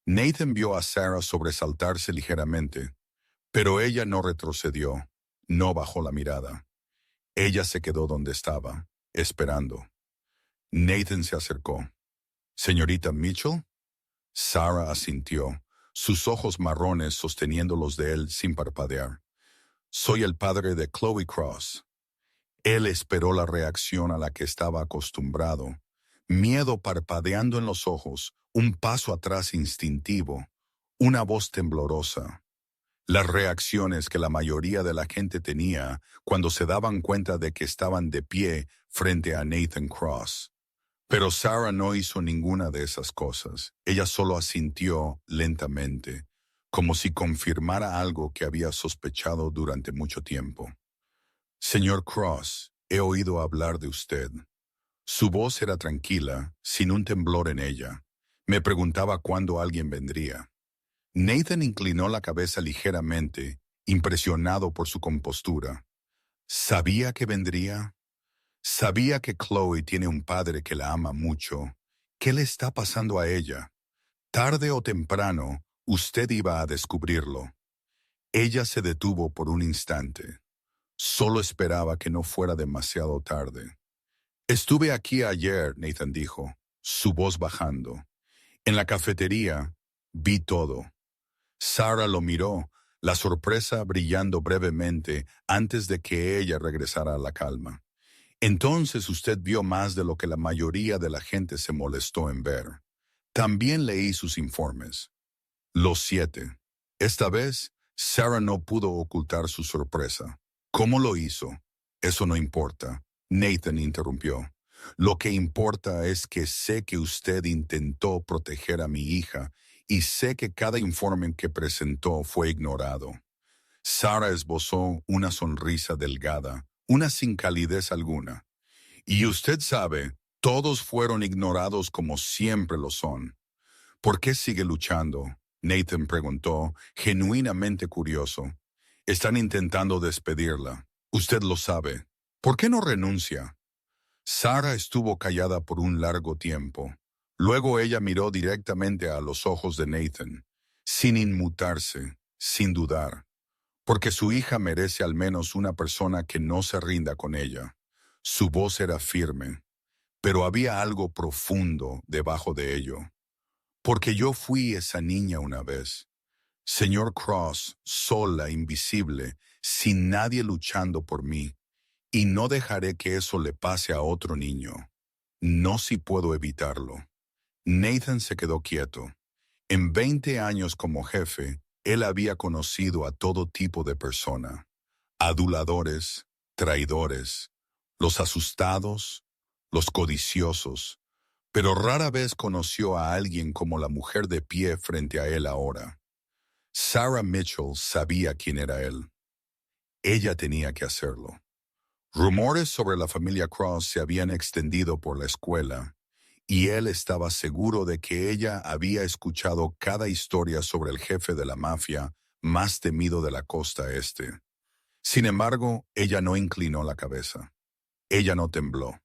Nathan vio a Sarah sobresaltarse ligeramente, pero ella no retrocedió, no bajó la mirada. Ella se quedó donde estaba, esperando. Nathan se acercó. «¿Señorita Mitchell?» Sarah asintió, sus ojos marrones sosteniendo los de él sin parpadear. «Soy el padre de Chloe Cross». Él esperó la reacción a la que estaba acostumbrado. Miedo parpadeando en los ojos, un paso atrás instintivo, una voz temblorosa. Las reacciones que la mayoría de la gente tenía cuando se daban cuenta de que estaban de pie frente a Nathan Cross. Pero Sarah no hizo ninguna de esas cosas. Ella solo asintió lentamente, como si confirmara algo que había sospechado durante mucho tiempo. «Señor Cross, he oído hablar de usted». Su voz era tranquila, sin un temblor en ella. Me preguntaba cuándo alguien vendría. Nathan inclinó la cabeza ligeramente, impresionado por su compostura. ¿Sabía que vendría? Sabía que Chloe tiene un padre que la ama mucho. ¿Qué le está pasando a ella? Tarde o temprano, usted iba a descubrirlo. Ella se detuvo por un instante. Solo esperaba que no fuera demasiado tarde. «Estuve aquí ayer», Nathan dijo, su voz bajando. «En la cafetería, vi todo». Sarah lo miró, la sorpresa brillando brevemente antes de que ella regresara a la calma. «Entonces usted vio más de lo que la mayoría de la gente se molestó en ver. También leí sus informes». Los 7. Esta vez, Sarah no pudo ocultar su sorpresa. «¿Cómo lo hizo?» «Eso no importa», Nathan interrumpió. «Lo que importa es que sé que usted intentó proteger a mi hija y sé que cada informe que presentó fue ignorado». Sarah esbozó una sonrisa delgada, una sin calidez alguna. «Y usted sabe, todos fueron ignorados como siempre lo son». «¿Por qué sigue luchando?», Nathan preguntó, genuinamente curioso. «Están intentando despedirla. Usted lo sabe. ¿Por qué no renuncia?» Sarah estuvo callada por un largo tiempo. Luego ella miró directamente a los ojos de Nathan, sin inmutarse, sin dudar, porque su hija merece al menos una persona que no se rinda con ella. Su voz era firme, pero había algo profundo debajo de ello. «Porque yo fui esa niña una vez. Señor Cross, sola, invisible, sin nadie luchando por mí. Y no dejaré que eso le pase a otro niño. No si puedo evitarlo». Nathan se quedó quieto. En 20 años como jefe, él había conocido a todo tipo de persona. Aduladores, traidores, los asustados, los codiciosos, pero rara vez conoció a alguien como la mujer de pie frente a él ahora. Sarah Mitchell sabía quién era él. Ella tenía que hacerlo. Rumores sobre la familia Cross se habían extendido por la escuela, y él estaba seguro de que ella había escuchado cada historia sobre el jefe de la mafia más temido de la costa este. Sin embargo, ella no inclinó la cabeza. Ella no tembló.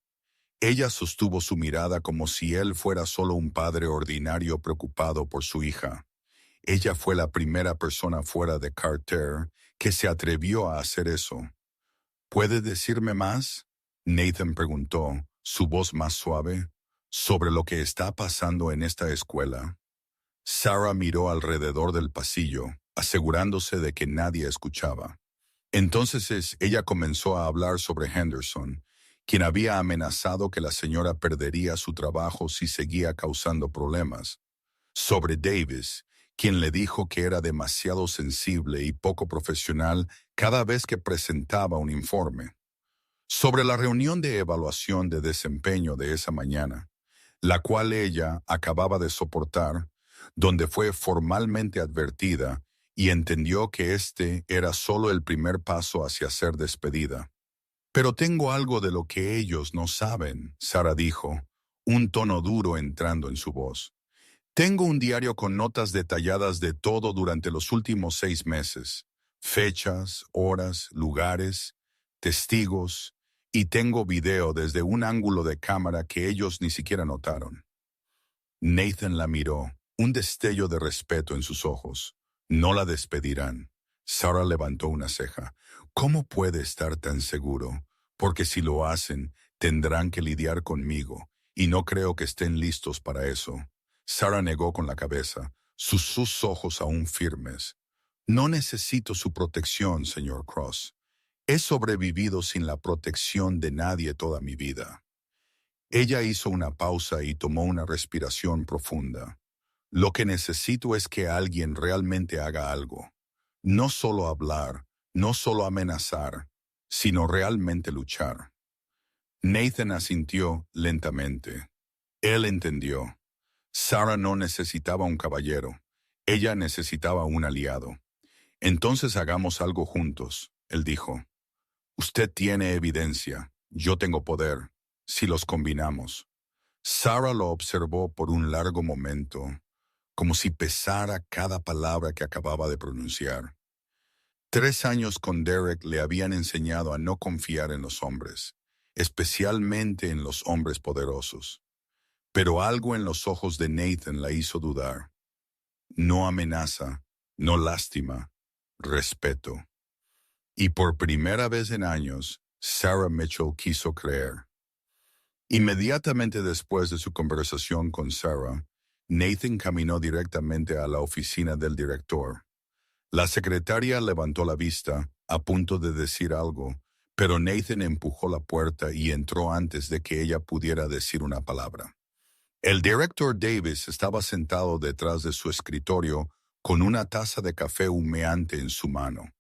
Ella sostuvo su mirada como si él fuera solo un padre ordinario preocupado por su hija. Ella fue la primera persona fuera de Carter que se atrevió a hacer eso. «¿Puede decirme más?», Nathan preguntó, su voz más suave, «sobre lo que está pasando en esta escuela». Sarah miró alrededor del pasillo, asegurándose de que nadie escuchaba. Entonces ella comenzó a hablar sobre Henderson, quien había amenazado que la señora perdería su trabajo si seguía causando problemas. Sobre Davis, quien le dijo que era demasiado sensible y poco profesional cada vez que presentaba un informe. Sobre la reunión de evaluación de desempeño de esa mañana, la cual ella acababa de soportar, donde fue formalmente advertida y entendió que este era solo el primer paso hacia ser despedida. «Pero tengo algo de lo que ellos no saben», Sarah dijo, un tono duro entrando en su voz. «Tengo un diario con notas detalladas de todo durante los últimos 6 meses. Fechas, horas, lugares. testigos, y tengo video desde un ángulo de cámara que ellos ni siquiera notaron. Nathan la miró, un destello de respeto en sus ojos. No la despedirán. Sarah levantó una ceja. ¿Cómo puede estar tan seguro? Porque si lo hacen, tendrán que lidiar conmigo, y no creo que estén listos para eso. Sarah negó con la cabeza, sus ojos aún firmes. No necesito su protección, señor Cross. He sobrevivido sin la protección de nadie toda mi vida. Ella hizo una pausa y tomó una respiración profunda. Lo que necesito es que alguien realmente haga algo. No solo hablar, no solo amenazar, sino realmente luchar. Nathan asintió lentamente. Él entendió. Sarah no necesitaba un caballero. Ella necesitaba un aliado. Entonces hagamos algo juntos, él dijo. Usted tiene evidencia, yo tengo poder, si los combinamos. Sarah lo observó por un largo momento, como si pesara cada palabra que acababa de pronunciar. 3 años con Derek le habían enseñado a no confiar en los hombres, especialmente en los hombres poderosos. Pero algo en los ojos de Nathan la hizo dudar. No amenaza, no lástima, respeto. Y por primera vez en años, Sarah Mitchell quiso creer. Inmediatamente después de su conversación con Sarah, Nathan caminó directamente a la oficina del director. La secretaria levantó la vista, a punto de decir algo, pero Nathan empujó la puerta y entró antes de que ella pudiera decir una palabra. El director Davis estaba sentado detrás de su escritorio con una taza de café humeante en su mano.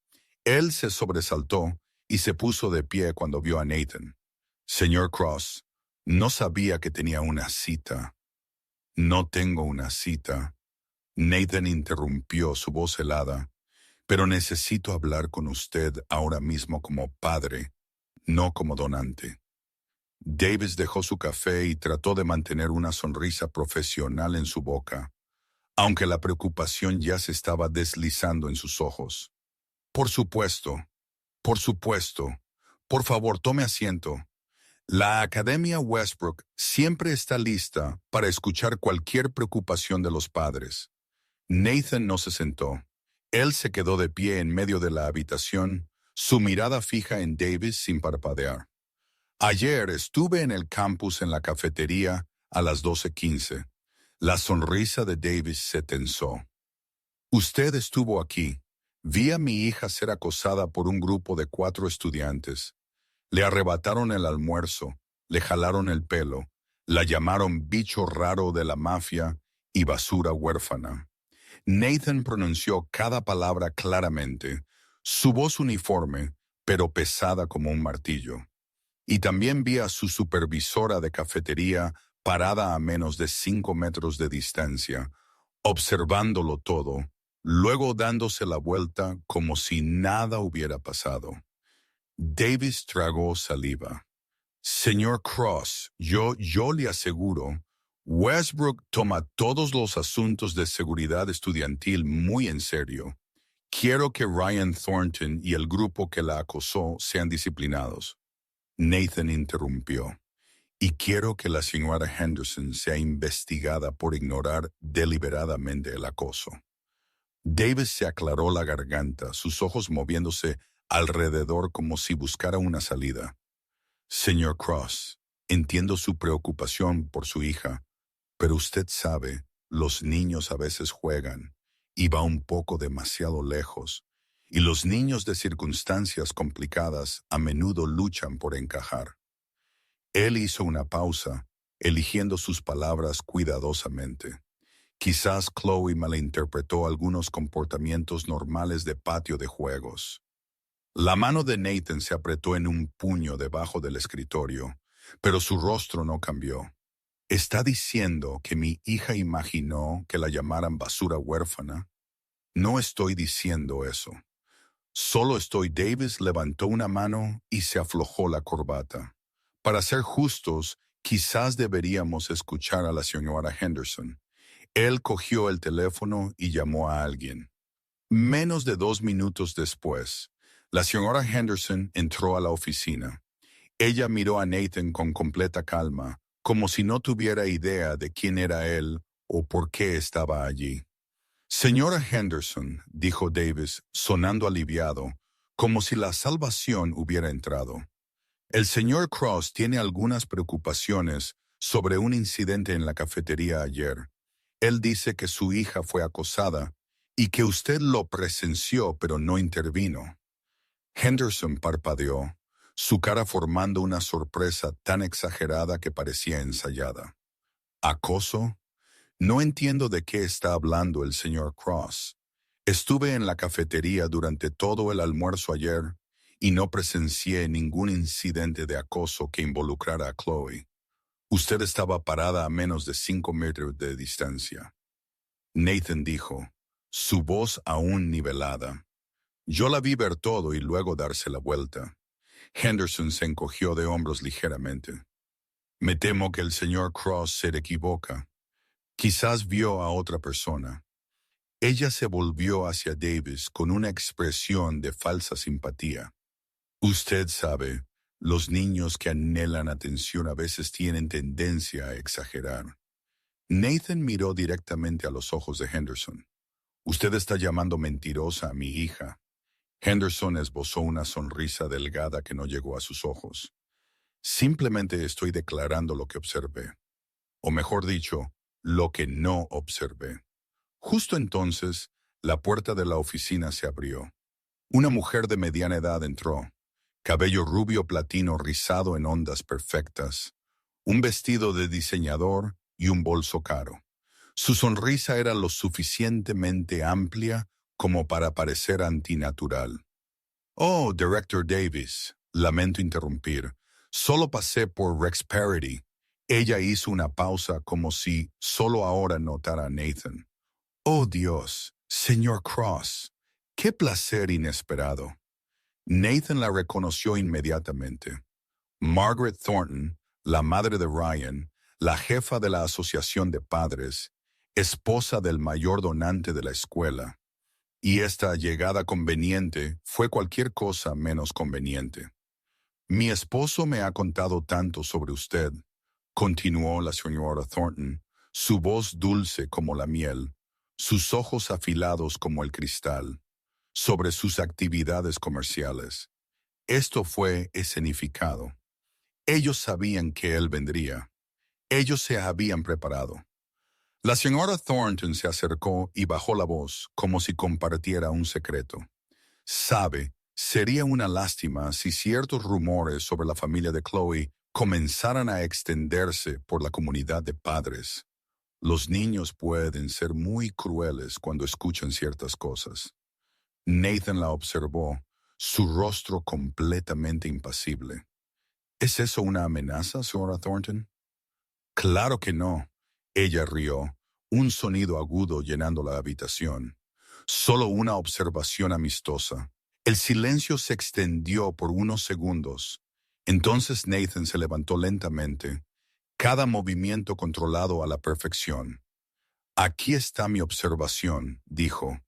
Él se sobresaltó y se puso de pie cuando vio a Nathan. Señor Cross, no sabía que tenía una cita. No tengo una cita. Nathan interrumpió, su voz helada. Pero necesito hablar con usted ahora mismo como padre, no como donante. Davis dejó su café y trató de mantener una sonrisa profesional en su boca, aunque la preocupación ya se estaba deslizando en sus ojos. Por supuesto, por supuesto. Por favor, tome asiento. La Academia Westbrook siempre está lista para escuchar cualquier preocupación de los padres. Nathan no se sentó. Él se quedó de pie en medio de la habitación, su mirada fija en Davis sin parpadear. Ayer estuve en el campus en la cafetería a las 12:15. La sonrisa de Davis se tensó. Usted estuvo aquí. Vi a mi hija ser acosada por un grupo de 4 estudiantes. Le arrebataron el almuerzo, le jalaron el pelo, la llamaron bicho raro de la mafia y basura huérfana. Nathan pronunció cada palabra claramente, su voz uniforme, pero pesada como un martillo. Y también vi a su supervisora de cafetería parada a menos de 5 metros de distancia, observándolo todo, luego dándose la vuelta como si nada hubiera pasado. Davis tragó saliva. Señor Cross, yo le aseguro, Westbrook toma todos los asuntos de seguridad estudiantil muy en serio. Quiero que Ryan Thornton y el grupo que la acosó sean disciplinados. Nathan interrumpió. Y quiero que la señora Henderson sea investigada por ignorar deliberadamente el acoso. Davis se aclaró la garganta, sus ojos moviéndose alrededor como si buscara una salida. Señor Cross, entiendo su preocupación por su hija, pero usted sabe, los niños a veces juegan y va un poco demasiado lejos, y los niños de circunstancias complicadas a menudo luchan por encajar. Él hizo una pausa, eligiendo sus palabras cuidadosamente. Quizás Chloe malinterpretó algunos comportamientos normales de patio de juegos. La mano de Nathan se apretó en un puño debajo del escritorio, pero su rostro no cambió. ¿Está diciendo que mi hija imaginó que la llamaran basura huérfana? No estoy diciendo eso. Solo estoy. Davis levantó una mano y se aflojó la corbata. Para ser justos, quizás deberíamos escuchar a la señora Henderson. Él cogió el teléfono y llamó a alguien. Menos de 2 minutos después, La señora Henderson entró a la oficina. Ella miró a Nathan con completa calma, como si no tuviera idea de quién era él o por qué estaba allí. Señora Henderson, dijo Davis, sonando aliviado, como si la salvación hubiera entrado. El señor Cross tiene algunas preocupaciones sobre un incidente en la cafetería ayer. Él dice que su hija fue acosada y que usted lo presenció pero no intervino. Henderson parpadeó, su cara formando una sorpresa tan exagerada que parecía ensayada. ¿Acoso? No entiendo de qué está hablando el señor Cross. Estuve en la cafetería durante todo el almuerzo ayer y no presencié ningún incidente de acoso que involucrara a Chloe. Usted estaba parada a menos de 5 metros de distancia. Nathan dijo, su voz aún nivelada. Yo la vi ver todo y luego darse la vuelta. Henderson se encogió de hombros ligeramente. Me temo que el señor Cross se equivoca. Quizás vio a otra persona. Ella se volvió hacia Davis con una expresión de falsa simpatía. Usted sabe, los niños que anhelan atención a veces tienen tendencia a exagerar. Nathan miró directamente a los ojos de Henderson. Usted está llamando mentirosa a mi hija. Henderson esbozó una sonrisa delgada que no llegó a sus ojos. Simplemente estoy declarando lo que observé. O mejor dicho, lo que no observé. Justo entonces, la puerta de la oficina se abrió. Una mujer de mediana edad entró, cabello rubio platino rizado en ondas perfectas, un vestido de diseñador y un bolso caro. Su sonrisa era lo suficientemente amplia como para parecer antinatural. Oh, Director Davis, lamento interrumpir. Solo pasé por Rex Parody. Ella hizo una pausa como si solo ahora notara a Nathan. Oh Dios, señor Cross, qué placer inesperado. Nathan la reconoció inmediatamente. Margaret Thornton, la madre de Ryan, la jefa de la asociación de padres, esposa del mayor donante de la escuela. Y esta llegada conveniente fue cualquier cosa menos conveniente. Mi esposo me ha contado tanto sobre usted, continuó la señora Thornton, su voz dulce como la miel, sus ojos afilados como el cristal, sobre sus actividades comerciales. Esto fue escenificado. Ellos sabían que él vendría. Ellos se habían preparado. La señora Thornton se acercó y bajó la voz, como si compartiera un secreto. Sabe, sería una lástima si ciertos rumores sobre la familia de Chloe comenzaran a extenderse por la comunidad de padres. Los niños pueden ser muy crueles cuando escuchan ciertas cosas. Nathan la observó, su rostro completamente impasible. ¿Es eso una amenaza, señora Thornton? Claro que no. Ella rió, un sonido agudo llenando la habitación. Solo una observación amistosa. El silencio se extendió por unos segundos. Entonces Nathan se levantó lentamente, cada movimiento controlado a la perfección. Aquí está mi observación, dijo,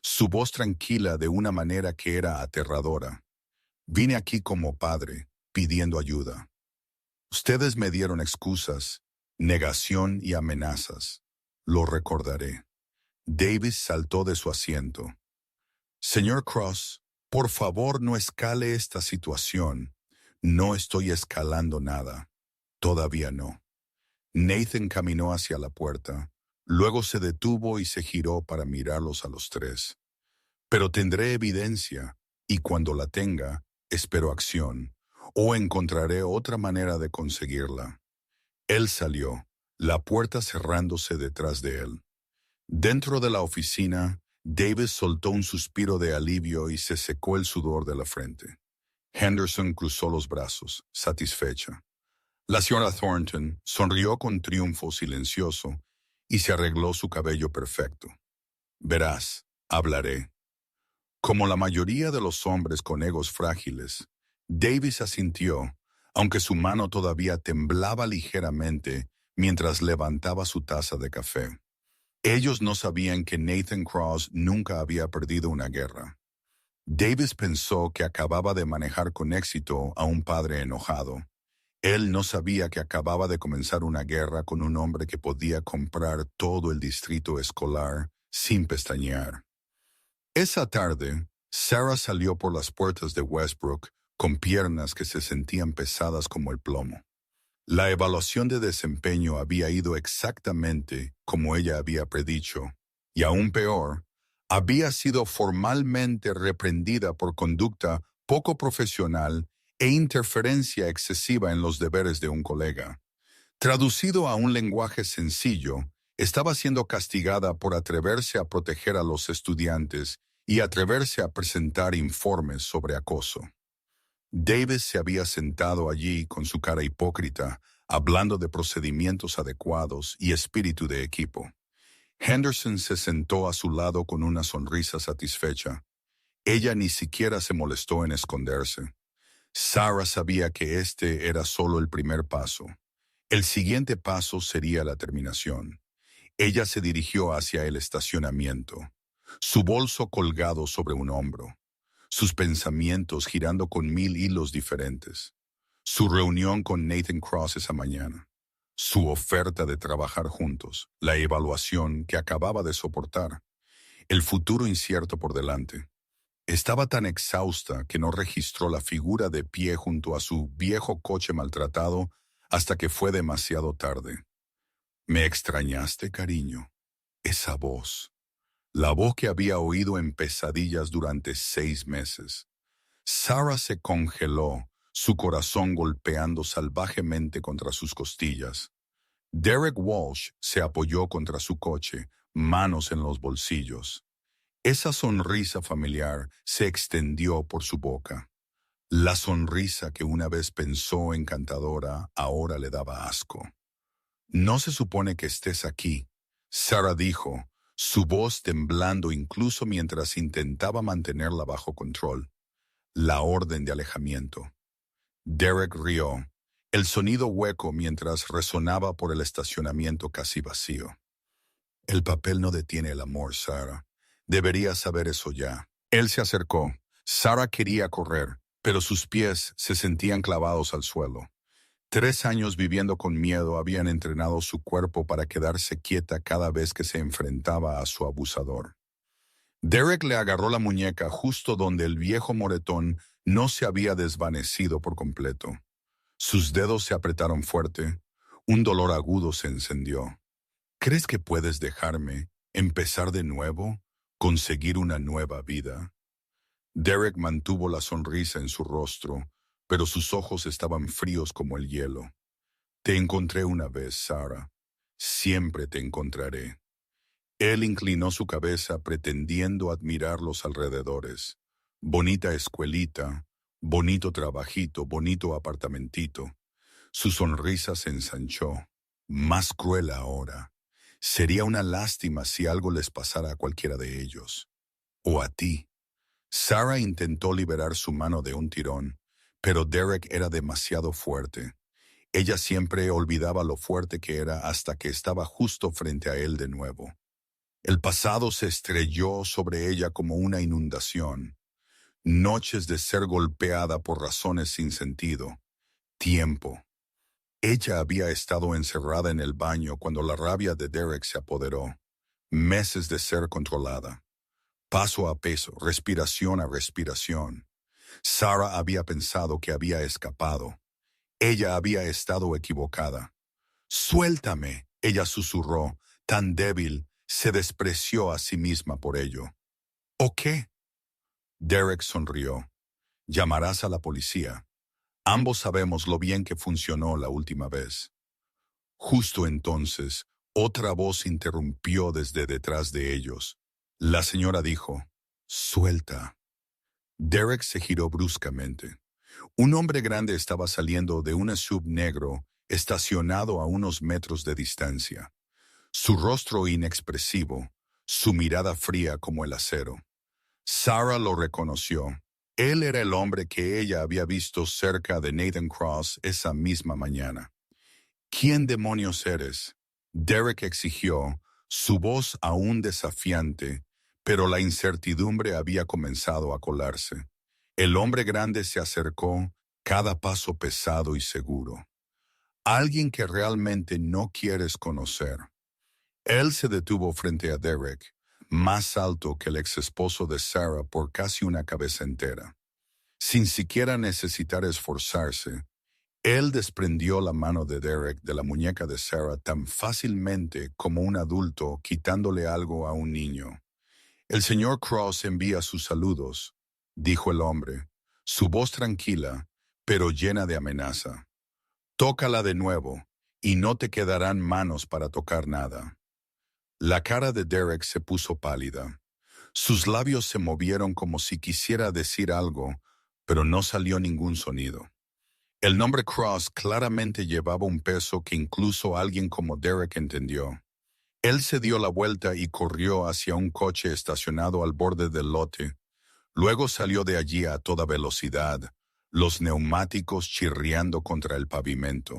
su voz tranquila de una manera que era aterradora. Vine aquí como padre, pidiendo ayuda. Ustedes me dieron excusas, negación y amenazas. Lo recordaré. Davis saltó de su asiento. Señor Cross, por favor no escale esta situación. No estoy escalando nada. Todavía no. Nathan caminó hacia la puerta, luego se detuvo y se giró para mirarlos a los tres. Pero tendré evidencia, y cuando la tenga, espero acción, o encontraré otra manera de conseguirla. Él salió, la puerta cerrándose detrás de él. Dentro de la oficina, Davis soltó un suspiro de alivio y se secó el sudor de la frente. Henderson cruzó los brazos, satisfecha. La señora Thornton sonrió con triunfo silencioso y se arregló su cabello perfecto. Verás, hablaré. Como la mayoría de los hombres con egos frágiles, Davis asintió, aunque su mano todavía temblaba ligeramente mientras levantaba su taza de café. Ellos no sabían que Nathan Cross nunca había perdido una guerra. Davis pensó que acababa de manejar con éxito a un padre enojado. Él no sabía que acababa de comenzar una guerra con un hombre que podía comprar todo el distrito escolar sin pestañear. Esa tarde, Sarah salió por las puertas de Westbrook con piernas que se sentían pesadas como el plomo. La evaluación de desempeño había ido exactamente como ella había predicho, y aún peor, había sido formalmente reprendida por conducta poco profesional e interferencia excesiva en los deberes de un colega. Traducido a un lenguaje sencillo, estaba siendo castigada por atreverse a proteger a los estudiantes y atreverse a presentar informes sobre acoso. Davis se había sentado allí con su cara hipócrita, hablando de procedimientos adecuados y espíritu de equipo. Henderson se sentó a su lado con una sonrisa satisfecha. Ella ni siquiera se molestó en esconderse. Sarah sabía que este era solo el primer paso. El siguiente paso sería la terminación. Ella se dirigió hacia el estacionamiento, su bolso colgado sobre un hombro, sus pensamientos girando con 1000 hilos diferentes. Su reunión con Nathan Cross esa mañana, su oferta de trabajar juntos, la evaluación que acababa de soportar, el futuro incierto por delante. Estaba tan exhausta que no registró la figura de pie junto a su viejo coche maltratado hasta que fue demasiado tarde. «Me extrañaste, cariño». Esa voz. La voz que había oído en pesadillas durante 6 meses. Sarah se congeló, su corazón golpeando salvajemente contra sus costillas. Derek Walsh se apoyó contra su coche, manos en los bolsillos. Esa sonrisa familiar se extendió por su boca. La sonrisa que una vez pensó encantadora ahora le daba asco. «No se supone que estés aquí», Sarah dijo, su voz temblando incluso mientras intentaba mantenerla bajo control. La orden de alejamiento. Derek rió, el sonido hueco mientras resonaba por el estacionamiento casi vacío. «El papel no detiene el amor, Sarah. Deberías saber eso ya». Él se acercó. Sarah quería correr, pero sus pies se sentían clavados al suelo. 3 años viviendo con miedo habían entrenado su cuerpo para quedarse quieta cada vez que se enfrentaba a su abusador. Derek le agarró la muñeca justo donde el viejo moretón no se había desvanecido por completo. Sus dedos se apretaron fuerte. Un dolor agudo se encendió. «¿Crees que puedes dejarme, empezar de nuevo, conseguir una nueva vida?» Derek mantuvo la sonrisa en su rostro, pero sus ojos estaban fríos como el hielo. «Te encontré una vez, Sarah. Siempre te encontraré». Él inclinó su cabeza pretendiendo admirar los alrededores. Bonita escuelita, bonito trabajito, bonito apartamentito. Su sonrisa se ensanchó. Más cruel ahora. Sería una lástima si algo les pasara a cualquiera de ellos. O a ti. Sarah intentó liberar su mano de un tirón, pero Derek era demasiado fuerte. Ella siempre olvidaba lo fuerte que era hasta que estaba justo frente a él de nuevo. El pasado se estrelló sobre ella como una inundación. Noches de ser golpeada por razones sin sentido. Tiempo. Ella había estado encerrada en el baño cuando la rabia de Derek se apoderó. Meses de ser controlada. Paso a paso, respiración a respiración. Sarah había pensado que había escapado. Ella había estado equivocada. «Suéltame», ella susurró, tan débil, se despreció a sí misma por ello. «¿O qué?» Derek sonrió. «Llamarás a la policía. Ambos sabemos lo bien que funcionó la última vez». Justo entonces, otra voz interrumpió desde detrás de ellos. La señora dijo, «Suelta». Derek se giró bruscamente. Un hombre grande estaba saliendo de un SUV negro estacionado a unos metros de distancia. Su rostro inexpresivo, su mirada fría como el acero. Sarah lo reconoció. Él era el hombre que ella había visto cerca de Nathan Cross esa misma mañana. «¿Quién demonios eres?», Derek exigió, su voz aún desafiante, Pero la incertidumbre había comenzado a colarse. El hombre grande se acercó, cada paso pesado y seguro. Alguien que realmente no quieres conocer. Él se detuvo frente a Derek, más alto que el ex esposo de Sarah por casi una cabeza entera. Sin siquiera necesitar esforzarse, él desprendió la mano de Derek de la muñeca de Sarah tan fácilmente como un adulto quitándole algo a un niño. El señor Cross envía sus saludos, dijo el hombre, su voz tranquila, pero llena de amenaza. Tócala de nuevo, y no te quedarán manos para tocar nada. La cara de Derek se puso pálida. Sus labios se movieron como si quisiera decir algo, pero no salió ningún sonido. El nombre Cross claramente llevaba un peso que incluso alguien como Derek entendió. Él se dio la vuelta y corrió hacia un coche estacionado al borde del lote. Luego salió de allí a toda velocidad, los neumáticos chirriando contra el pavimento.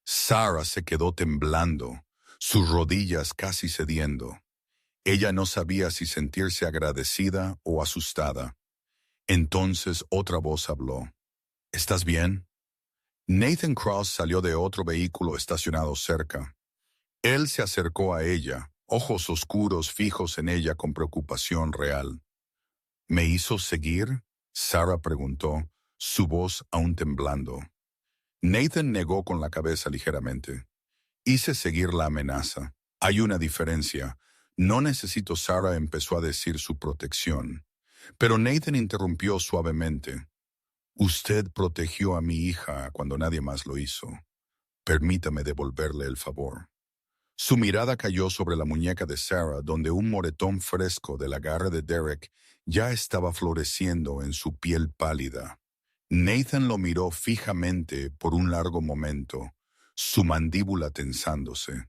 Sarah se quedó temblando, sus rodillas casi cediendo. Ella no sabía si sentirse agradecida o asustada. Entonces otra voz habló. ¿Estás bien? Nathan Cross salió de otro vehículo estacionado cerca. Él se acercó a ella, ojos oscuros fijos en ella con preocupación real. ¿Me hizo seguir? Sarah preguntó, su voz aún temblando. Nathan negó con la cabeza ligeramente. Hice seguir la amenaza. Hay una diferencia. No necesito. Sarah empezó a decir su protección. Pero Nathan interrumpió suavemente. Usted protegió a mi hija cuando nadie más lo hizo. Permítame devolverle el favor. Su mirada cayó sobre la muñeca de Sarah, donde un moretón fresco de la garra de Derek ya estaba floreciendo en su piel pálida. Nathan lo miró fijamente por un largo momento, su mandíbula tensándose.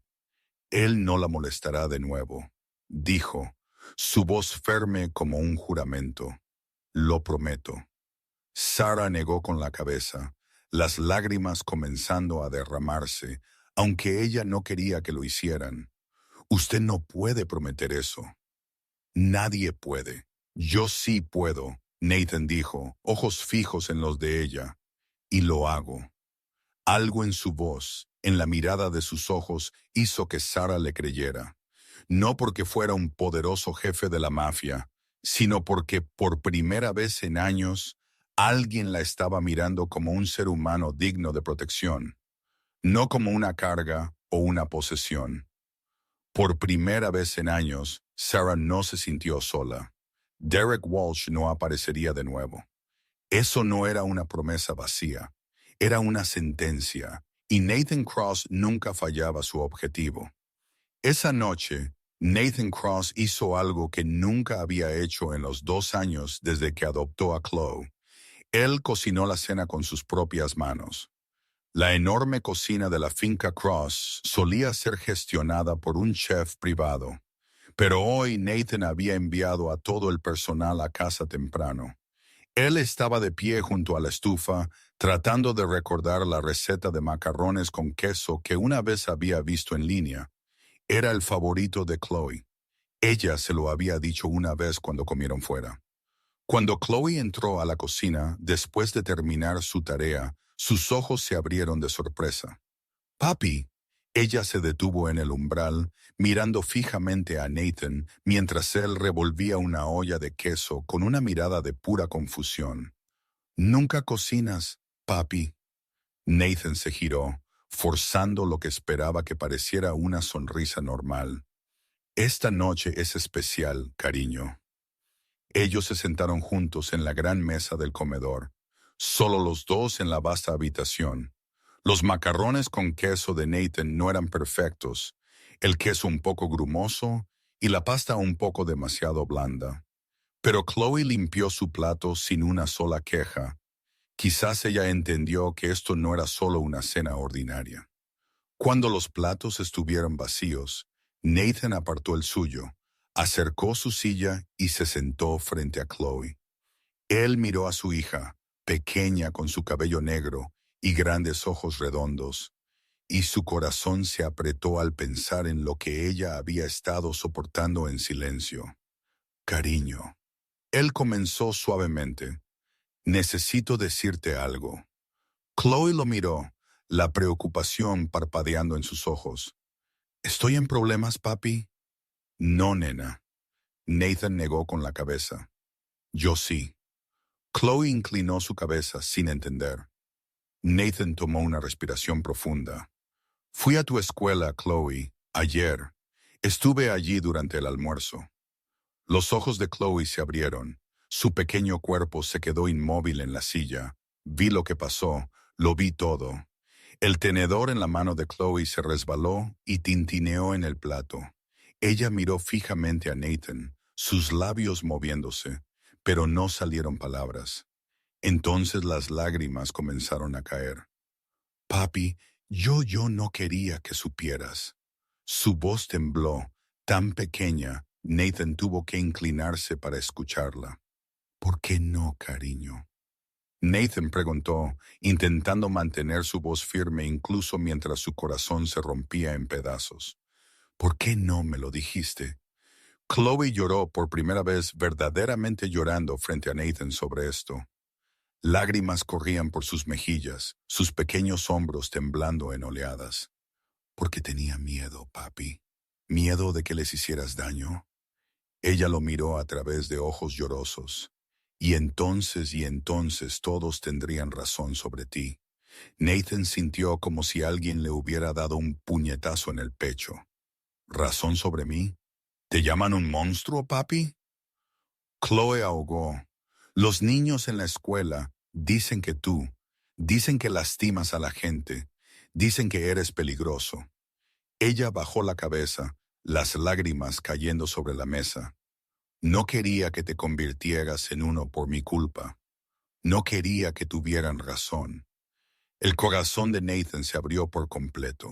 Él no la molestará de nuevo, dijo, su voz firme como un juramento. Lo prometo. Sarah negó con la cabeza, las lágrimas comenzando a derramarse, aunque ella no quería que lo hicieran. Usted no puede prometer eso. Nadie puede. Yo sí puedo, Nathan dijo, ojos fijos en los de ella. Y lo hago. Algo en su voz, en la mirada de sus ojos, hizo que Sarah le creyera. No porque fuera un poderoso jefe de la mafia, sino porque por primera vez en años, alguien la estaba mirando como un ser humano digno de protección, no como una carga o una posesión. Por primera vez en años, Sarah no se sintió sola. Derek Walsh no aparecería de nuevo. Eso no era una promesa vacía, era una sentencia, y Nathan Cross nunca fallaba su objetivo. Esa noche, Nathan Cross hizo algo que nunca había hecho en los 2 años desde que adoptó a Chloe. Él cocinó la cena con sus propias manos. La enorme cocina de la finca Cross solía ser gestionada por un chef privado, pero hoy Nathan había enviado a todo el personal a casa temprano. Él estaba de pie junto a la estufa, tratando de recordar la receta de macarrones con queso que una vez había visto en línea. Era el favorito de Chloe. Ella se lo había dicho una vez cuando comieron fuera. Cuando Chloe entró a la cocina, después de terminar su tarea, sus ojos se abrieron de sorpresa. «Papi». Ella se detuvo en el umbral, mirando fijamente a Nathan mientras él revolvía una olla de queso con una mirada de pura confusión. «¿Nunca cocinas, papi?» Nathan se giró, forzando lo que esperaba que pareciera una sonrisa normal. «Esta noche es especial, cariño». Ellos se sentaron juntos en la gran mesa del comedor, solo los dos en la vasta habitación. Los macarrones con queso de Nathan no eran perfectos, el queso un poco grumoso y la pasta un poco demasiado blanda. Pero Chloe limpió su plato sin una sola queja. Quizás ella entendió que esto no era solo una cena ordinaria. Cuando los platos estuvieron vacíos, Nathan apartó el suyo, acercó su silla y se sentó frente a Chloe. Él miró a su hija, pequeña con su cabello negro y grandes ojos redondos, y su corazón se apretó al pensar en lo que ella había estado soportando en silencio. Cariño. Él comenzó suavemente. Necesito decirte algo. Chloe lo miró, la preocupación parpadeando en sus ojos. ¿Estoy en problemas, papi? No, nena. Nathan negó con la cabeza. Yo sí. Chloe inclinó su cabeza sin entender. Nathan tomó una respiración profunda. Fui a tu escuela, Chloe, ayer. Estuve allí durante el almuerzo. Los ojos de Chloe se abrieron. Su pequeño cuerpo se quedó inmóvil en la silla. Vi lo que pasó, lo vi todo. El tenedor en la mano de Chloe se resbaló y tintineó en el plato. Ella miró fijamente a Nathan, sus labios moviéndose, pero no salieron palabras. Entonces las lágrimas comenzaron a caer. Papi, yo no quería que supieras. Su voz tembló, tan pequeña, Nathan tuvo que inclinarse para escucharla. ¿Por qué no, cariño? Nathan preguntó, intentando mantener su voz firme incluso mientras su corazón se rompía en pedazos. ¿Por qué no me lo dijiste? Chloe lloró por primera vez verdaderamente llorando frente a Nathan sobre esto. Lágrimas corrían por sus mejillas, sus pequeños hombros temblando en oleadas. Porque tenía miedo, papi. ¿Miedo de que les hicieras daño? Ella lo miró a través de ojos llorosos. Y entonces todos tendrían razón sobre ti. Nathan sintió como si alguien le hubiera dado un puñetazo en el pecho. ¿Razón sobre mí? ¿Te llaman un monstruo, papi? Chloe ahogó. Los niños en la escuela dicen que lastimas a la gente, dicen que eres peligroso. Ella bajó la cabeza, las lágrimas cayendo sobre la mesa. No quería que te convirtieras en uno por mi culpa. No quería que tuvieran razón. El corazón de Nathan se abrió por completo.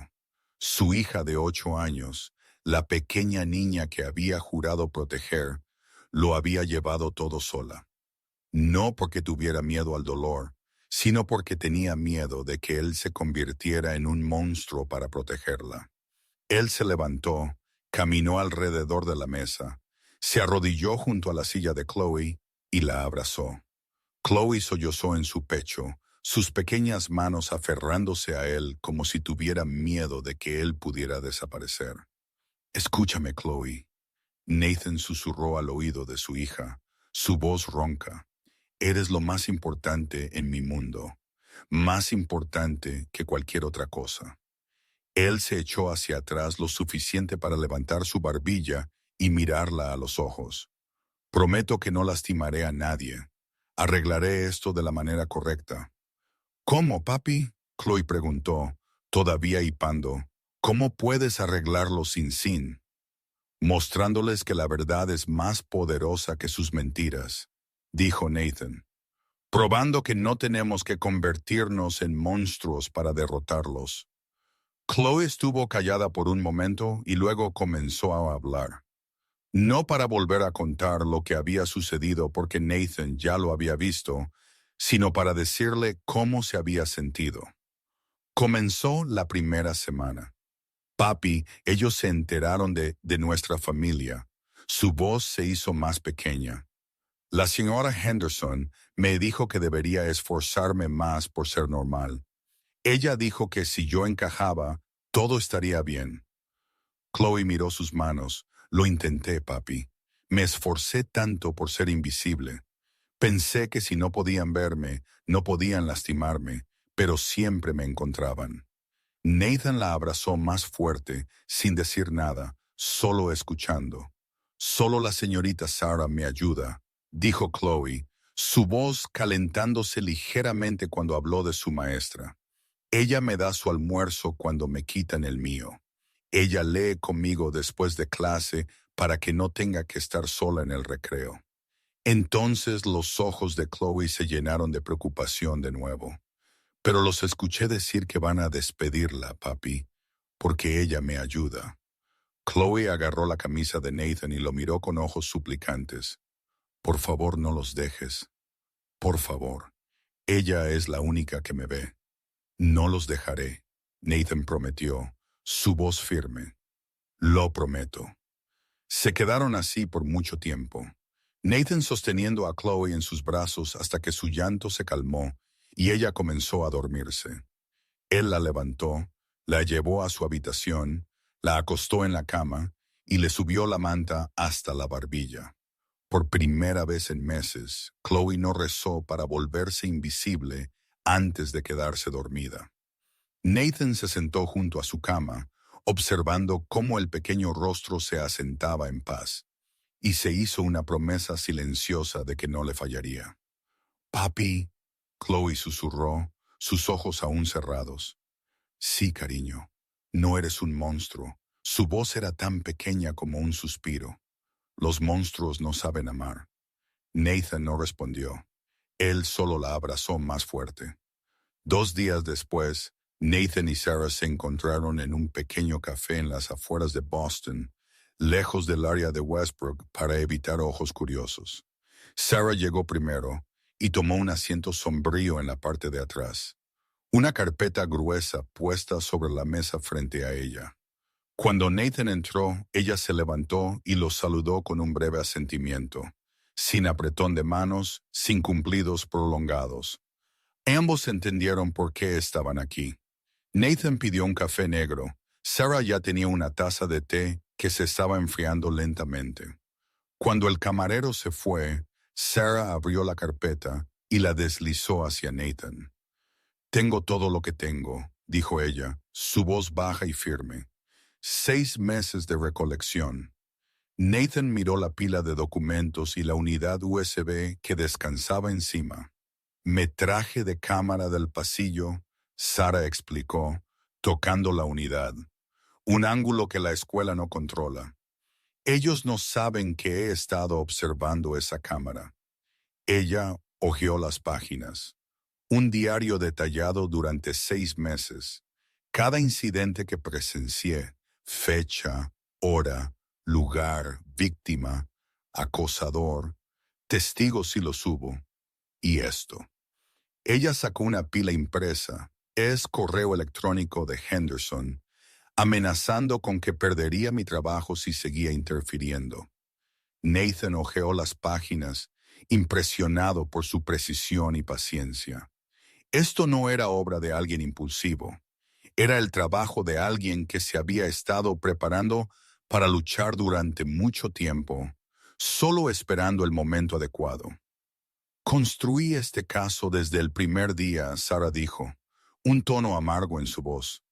Su hija de 8 años, la pequeña niña que había jurado proteger, lo había llevado todo sola. No porque tuviera miedo al dolor, sino porque tenía miedo de que él se convirtiera en un monstruo para protegerla. Él se levantó, caminó alrededor de la mesa, se arrodilló junto a la silla de Chloe y la abrazó. Chloe sollozó en su pecho, sus pequeñas manos aferrándose a él como si tuviera miedo de que él pudiera desaparecer. Escúchame, Chloe. Nathan susurró al oído de su hija, su voz ronca. Eres lo más importante en mi mundo, más importante que cualquier otra cosa. Él se echó hacia atrás lo suficiente para levantar su barbilla y mirarla a los ojos. Prometo que no lastimaré a nadie. Arreglaré esto de la manera correcta. ¿Cómo, papi? Chloe preguntó, todavía hipando. ¿Cómo puedes arreglarlo sin? Mostrándoles que la verdad es más poderosa que sus mentiras, dijo Nathan. Probando que no tenemos que convertirnos en monstruos para derrotarlos. Chloe estuvo callada por un momento y luego comenzó a hablar. No para volver a contar lo que había sucedido porque Nathan ya lo había visto, sino para decirle cómo se había sentido. Comenzó la primera semana. Papi, ellos se enteraron de nuestra familia. Su voz se hizo más pequeña. La señora Henderson me dijo que debería esforzarme más por ser normal. Ella dijo que si yo encajaba, todo estaría bien. Chloe miró sus manos. Lo intenté, papi. Me esforcé tanto por ser invisible. Pensé que si no podían verme, no podían lastimarme, pero siempre me encontraban. Nathan la abrazó más fuerte, sin decir nada, solo escuchando. Solo la señorita Sarah me ayuda, dijo Chloe, su voz calentándose ligeramente cuando habló de su maestra. Ella me da su almuerzo cuando me quitan el mío. Ella lee conmigo después de clase para que no tenga que estar sola en el recreo. Entonces los ojos de Chloe se llenaron de preocupación de nuevo. Pero los escuché decir que van a despedirla, papi, porque ella me ayuda. Chloe agarró la camisa de Nathan y lo miró con ojos suplicantes. Por favor, no los dejes. Por favor. Ella es la única que me ve. No los dejaré, Nathan prometió, su voz firme. Lo prometo. Se quedaron así por mucho tiempo. Nathan sosteniendo a Chloe en sus brazos hasta que su llanto se calmó y ella comenzó a dormirse. Él la levantó, la llevó a su habitación, la acostó en la cama y le subió la manta hasta la barbilla. Por primera vez en meses, Chloe no rezó para volverse invisible antes de quedarse dormida. Nathan se sentó junto a su cama, observando cómo el pequeño rostro se asentaba en paz, y se hizo una promesa silenciosa de que no le fallaría. «Papi», Chloe susurró, sus ojos aún cerrados. «Sí, cariño, no eres un monstruo». Su voz era tan pequeña como un suspiro. Los monstruos no saben amar. Nathan no respondió. Él solo la abrazó más fuerte. 2 días después, Nathan y Sarah se encontraron en un pequeño café en las afueras de Boston, lejos del área de Westbrook para evitar ojos curiosos. Sarah llegó primero y tomó un asiento sombrío en la parte de atrás, una carpeta gruesa puesta sobre la mesa frente a ella. Cuando Nathan entró, ella se levantó y lo saludó con un breve asentimiento, sin apretón de manos, sin cumplidos prolongados. Ambos entendieron por qué estaban aquí. Nathan pidió un café negro. Sarah ya tenía una taza de té que se estaba enfriando lentamente. Cuando el camarero se fue, Sarah abrió la carpeta y la deslizó hacia Nathan. «Tengo todo lo que tengo», dijo ella, su voz baja y firme. 6 meses de recolección. Nathan miró la pila de documentos y la unidad USB que descansaba encima. «Metraje de cámara del pasillo», Sarah explicó, tocando la unidad. «Un ángulo que la escuela no controla. Ellos no saben que he estado observando esa cámara». Ella hojeó las páginas. Un diario detallado durante 6 meses. Cada incidente que presencié, fecha, hora, lugar, víctima, acosador, testigos si los hubo. Y esto. Ella sacó una pila impresa, es correo electrónico de Henderson, amenazando con que perdería mi trabajo si seguía interfiriendo. Nathan hojeó las páginas, impresionado por su precisión y paciencia. Esto no era obra de alguien impulsivo. Era el trabajo de alguien que se había estado preparando para luchar durante mucho tiempo, solo esperando el momento adecuado. «Construí este caso desde el primer día», Sarah dijo, un tono amargo en su voz.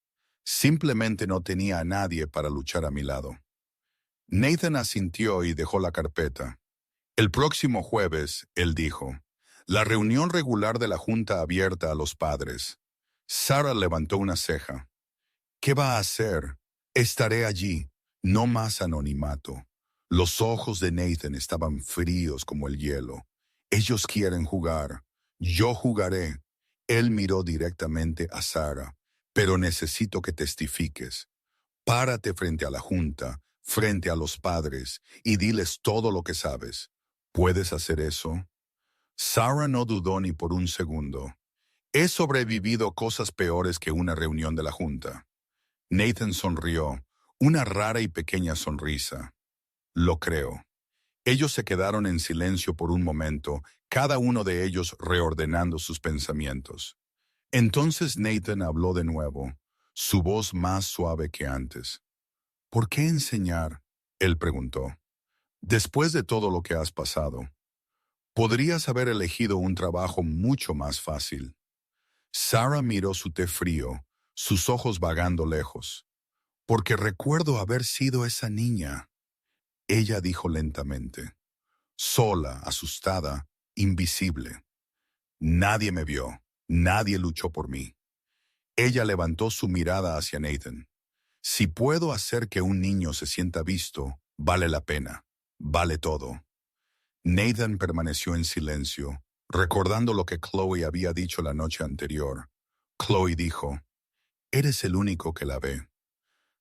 «Simplemente no tenía a nadie para luchar a mi lado». Nathan asintió y dejó la carpeta. «El próximo jueves», él dijo, «la reunión regular de la Junta abierta a los padres». Sarah levantó una ceja. «¿Qué va a hacer?» «Estaré allí, no más anonimato». Los ojos de Nathan estaban fríos como el hielo. «Ellos quieren jugar. Yo jugaré». Él miró directamente a Sarah. «Pero necesito que testifiques. Párate frente a la Junta, frente a los padres, y diles todo lo que sabes. ¿Puedes hacer eso?» Sarah no dudó ni por un segundo. «He sobrevivido cosas peores que una reunión de la Junta». Nathan sonrió, una rara y pequeña sonrisa. «Lo creo». Ellos se quedaron en silencio por un momento, cada uno de ellos reordenando sus pensamientos. Entonces Nathan habló de nuevo, su voz más suave que antes. «¿Por qué enseñar?», él preguntó. «Después de todo lo que has pasado, podrías haber elegido un trabajo mucho más fácil». Sarah miró su té frío, sus ojos vagando lejos. «Porque recuerdo haber sido esa niña», ella dijo lentamente. «Sola, asustada, invisible. Nadie me vio, nadie luchó por mí». Ella levantó su mirada hacia Nathan. «Si puedo hacer que un niño se sienta visto, vale la pena, vale todo». Nathan permaneció en silencio, recordando lo que Chloe había dicho la noche anterior. Chloe dijo, «Eres el único que la ve».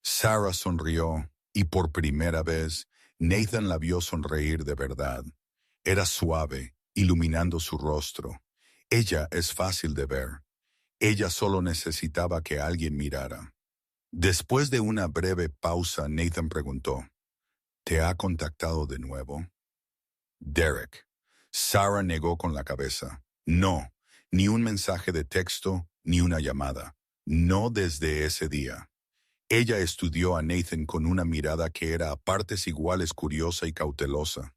Sarah sonrió, y por primera vez, Nathan la vio sonreír de verdad. Era suave, iluminando su rostro. Ella es fácil de ver. Ella solo necesitaba que alguien mirara. Después de una breve pausa, Nathan preguntó, «¿Te ha contactado de nuevo?» Derek. Sarah negó con la cabeza. No, ni un mensaje de texto, ni una llamada. No desde ese día. Ella estudió a Nathan con una mirada que era a partes iguales curiosa y cautelosa.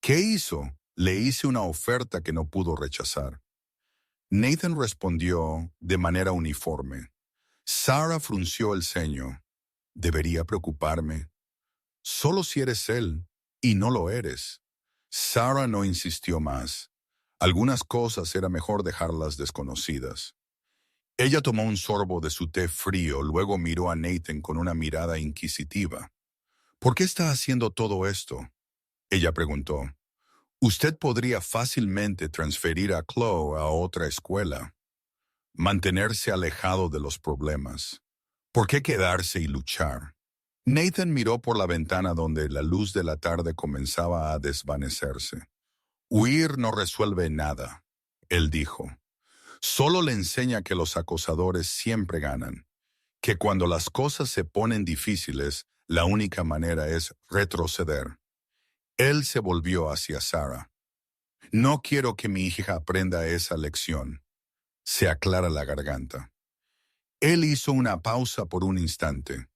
¿Qué hizo? Le hice una oferta que no pudo rechazar. Nathan respondió de manera uniforme. Sarah frunció el ceño. ¿Debería preocuparme? Solo si eres él, y no lo eres. Sarah no insistió más. Algunas cosas era mejor dejarlas desconocidas. Ella tomó un sorbo de su té frío, luego miró a Nathan con una mirada inquisitiva. ¿Por qué está haciendo todo esto? Ella preguntó. Usted podría fácilmente transferir a Chloe a otra escuela. Mantenerse alejado de los problemas. ¿Por qué quedarse y luchar? Nathan miró por la ventana donde la luz de la tarde comenzaba a desvanecerse. Huir no resuelve nada, él dijo. Solo le enseña que los acosadores siempre ganan, que cuando las cosas se ponen difíciles, la única manera es retroceder. Él se volvió hacia Sarah. No quiero que mi hija aprenda esa lección. Se aclara la garganta. Él hizo una pausa por un instante.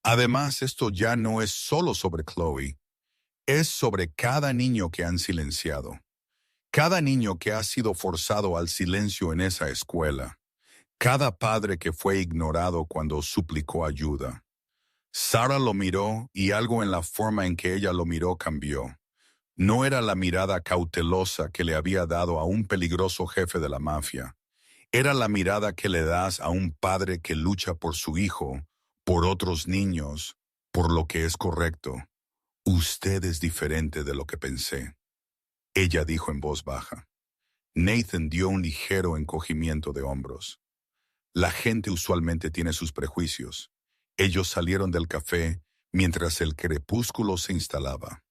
Además, esto ya no es solo sobre Chloe, es sobre cada niño que han silenciado. Cada niño que ha sido forzado al silencio en esa escuela. Cada padre que fue ignorado cuando suplicó ayuda. Sarah lo miró y algo en la forma en que ella lo miró cambió. No era la mirada cautelosa que le había dado a un peligroso jefe de la mafia. Era la mirada que le das a un padre que lucha por su hijo, por otros niños, por lo que es correcto. Usted es diferente de lo que pensé, ella dijo en voz baja. Nathan dio un ligero encogimiento de hombros. La gente usualmente tiene sus prejuicios. Ellos salieron del café mientras el crepúsculo se instalaba.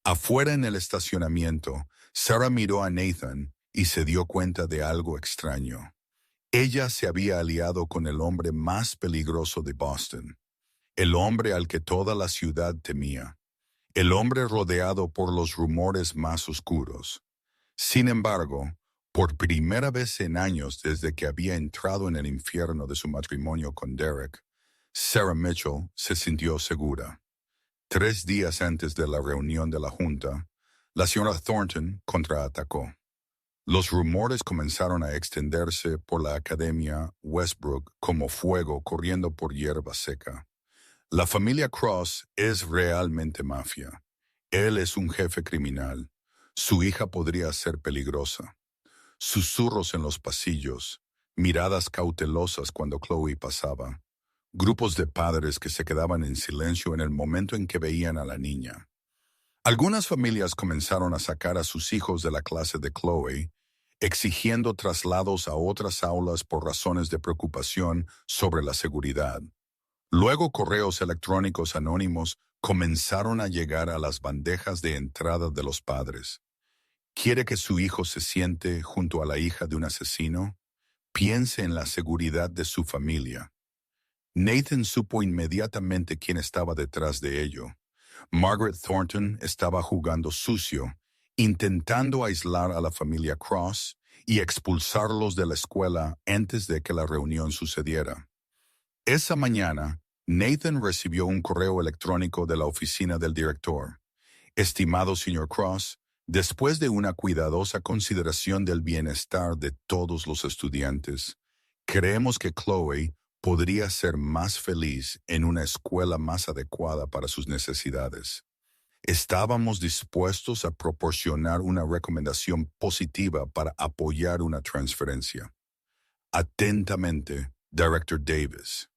Afuera en el estacionamiento, Sarah miró a Nathan y se dio cuenta de algo extraño. Ella se había aliado con el hombre más peligroso de Boston, el hombre al que toda la ciudad temía, el hombre rodeado por los rumores más oscuros. Sin embargo, por primera vez en años desde que había entrado en el infierno de su matrimonio con Derek, Sarah Mitchell se sintió segura. 3 días antes de la reunión de la Junta, la señora Thornton contraatacó. Los rumores comenzaron a extenderse por la Academia Westbrook como fuego corriendo por hierba seca. La familia Cross es realmente mafia. Él es un jefe criminal. Su hija podría ser peligrosa. Susurros en los pasillos, miradas cautelosas cuando Chloe pasaba. Grupos de padres que se quedaban en silencio en el momento en que veían a la niña. Algunas familias comenzaron a sacar a sus hijos de la clase de Chloe, exigiendo traslados a otras aulas por razones de preocupación sobre la seguridad. Luego correos electrónicos anónimos comenzaron a llegar a las bandejas de entrada de los padres. ¿Quiere que su hijo se siente junto a la hija de un asesino? Piense en la seguridad de su familia. Nathan supo inmediatamente quién estaba detrás de ello. Margaret Thornton estaba jugando sucio, intentando aislar a la familia Cross y expulsarlos de la escuela antes de que la reunión sucediera. Esa mañana, Nathan recibió un correo electrónico de la oficina del director. Estimado señor Cross, después de una cuidadosa consideración del bienestar de todos los estudiantes, creemos que Chloe podría ser más feliz en una escuela más adecuada para sus necesidades. Estábamos dispuestos a proporcionar una recomendación positiva para apoyar una transferencia. Atentamente, Director Davis.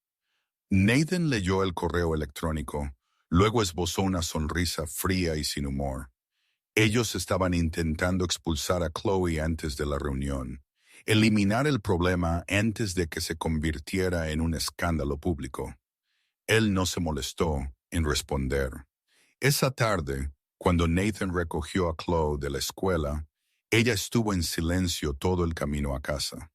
Nathan leyó el correo electrónico, luego esbozó una sonrisa fría y sin humor. Ellos estaban intentando expulsar a Chloe antes de la reunión, eliminar el problema antes de que se convirtiera en un escándalo público. Él no se molestó en responder. Esa tarde, cuando Nathan recogió a Chloe de la escuela, ella estuvo en silencio todo el camino a casa.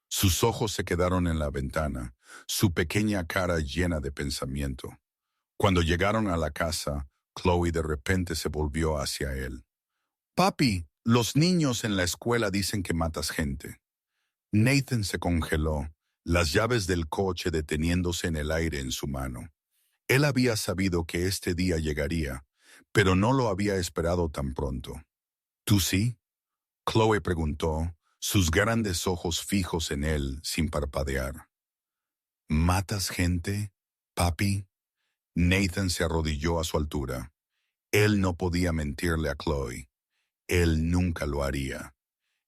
Sus ojos se quedaron en la ventana, su pequeña cara llena de pensamiento. Cuando llegaron a la casa, Chloe de repente se volvió hacia él. Papi, los niños en la escuela dicen que matas gente. Nathan se congeló, las llaves del coche deteniéndose en el aire en su mano. Él había sabido que este día llegaría, pero no lo había esperado tan pronto. ¿Tú sí? Chloe preguntó, sus grandes ojos fijos en él sin parpadear. ¿Matas gente, papi? Nathan se arrodilló a su altura. Él no podía mentirle a Chloe. Él nunca lo haría.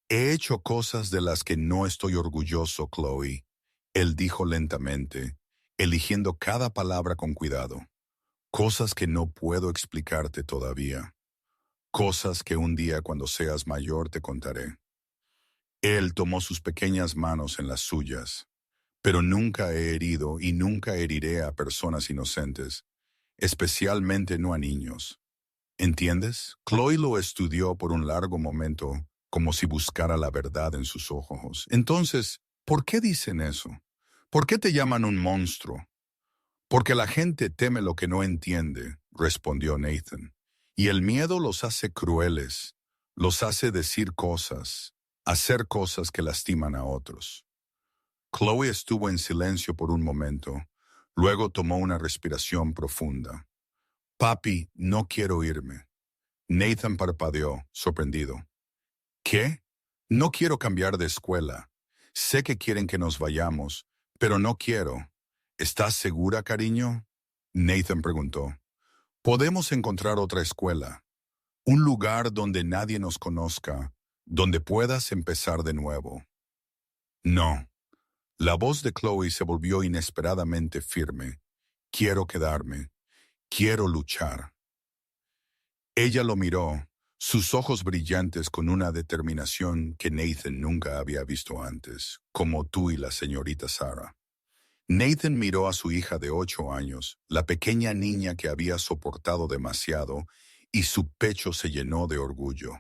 He hecho cosas de las que no estoy orgulloso, Chloe. Él dijo lentamente, eligiendo cada palabra con cuidado. Cosas que no puedo explicarte todavía. Cosas que un día cuando seas mayor te contaré. Él tomó sus pequeñas manos en las suyas. Pero nunca he herido y nunca heriré a personas inocentes, especialmente no a niños. ¿Entiendes? Chloe lo estudió por un largo momento, como si buscara la verdad en sus ojos. Entonces, ¿por qué dicen eso? ¿Por qué te llaman un monstruo? Porque la gente teme lo que no entiende, respondió Nathan. Y el miedo los hace crueles, los hace decir cosas, hacer cosas que lastiman a otros. Chloe estuvo en silencio por un momento, luego tomó una respiración profunda. Papi, no quiero irme. Nathan parpadeó, sorprendido. ¿Qué? No quiero cambiar de escuela. Sé que quieren que nos vayamos, pero no quiero. ¿Estás segura, cariño? Nathan preguntó. Podemos encontrar otra escuela, un lugar donde nadie nos conozca, donde puedas empezar de nuevo. No. La voz de Chloe se volvió inesperadamente firme. Quiero quedarme. Quiero luchar. Ella lo miró, sus ojos brillantes con una determinación que Nathan nunca había visto antes, como tú y la señorita Sarah. Nathan miró a su hija de 8 años, la pequeña niña que había soportado demasiado, y su pecho se llenó de orgullo.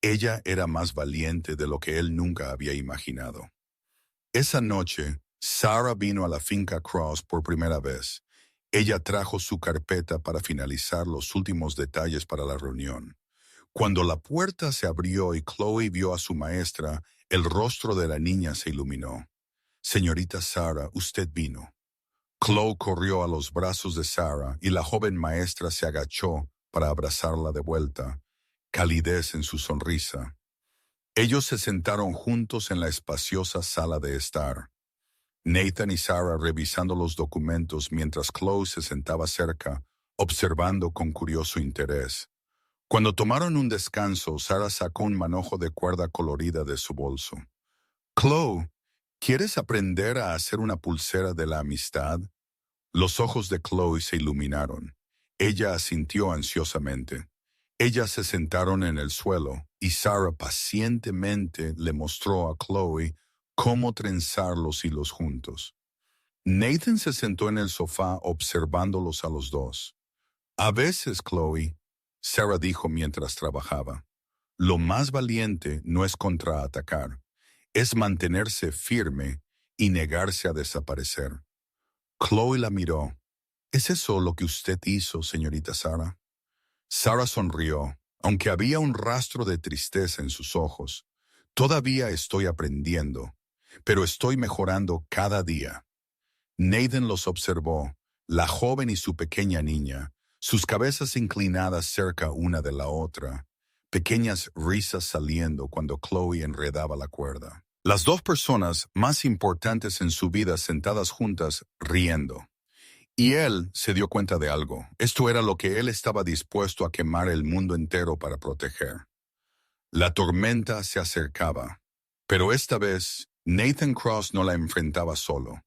Ella era más valiente de lo que él nunca había imaginado. Esa noche, Sarah vino a la finca Cross por primera vez. Ella trajo su carpeta para finalizar los últimos detalles para la reunión. Cuando la puerta se abrió y Chloe vio a su maestra, el rostro de la niña se iluminó. Señorita Sarah, usted vino. Chloe corrió a los brazos de Sarah y la joven maestra se agachó para abrazarla de vuelta, calidez en su sonrisa. Ellos se sentaron juntos en la espaciosa sala de estar. Nathan y Sarah revisando los documentos mientras Chloe se sentaba cerca, observando con curioso interés. Cuando tomaron un descanso, Sarah sacó un manojo de cuerda colorida de su bolso. Chloe, ¿quieres aprender a hacer una pulsera de la amistad? Los ojos de Chloe se iluminaron. Ella asintió ansiosamente. Ellas se sentaron en el suelo y Sarah pacientemente le mostró a Chloe cómo trenzar los hilos juntos. Nathan se sentó en el sofá observándolos a los dos. A veces, Chloe, Sarah dijo mientras trabajaba, lo más valiente no es contraatacar, es mantenerse firme y negarse a desaparecer. Chloe la miró. ¿Es eso lo que usted hizo, señorita Sarah? Sarah sonrió, aunque había un rastro de tristeza en sus ojos. Todavía estoy aprendiendo, pero estoy mejorando cada día. Nathan los observó, la joven y su pequeña niña, sus cabezas inclinadas cerca una de la otra, pequeñas risas saliendo cuando Chloe enredaba la cuerda. Las dos personas más importantes en su vida sentadas juntas, riendo. Y él se dio cuenta de algo. Esto era lo que él estaba dispuesto a quemar el mundo entero para proteger. La tormenta se acercaba, pero esta vez Nathan Cross no la enfrentaba solo.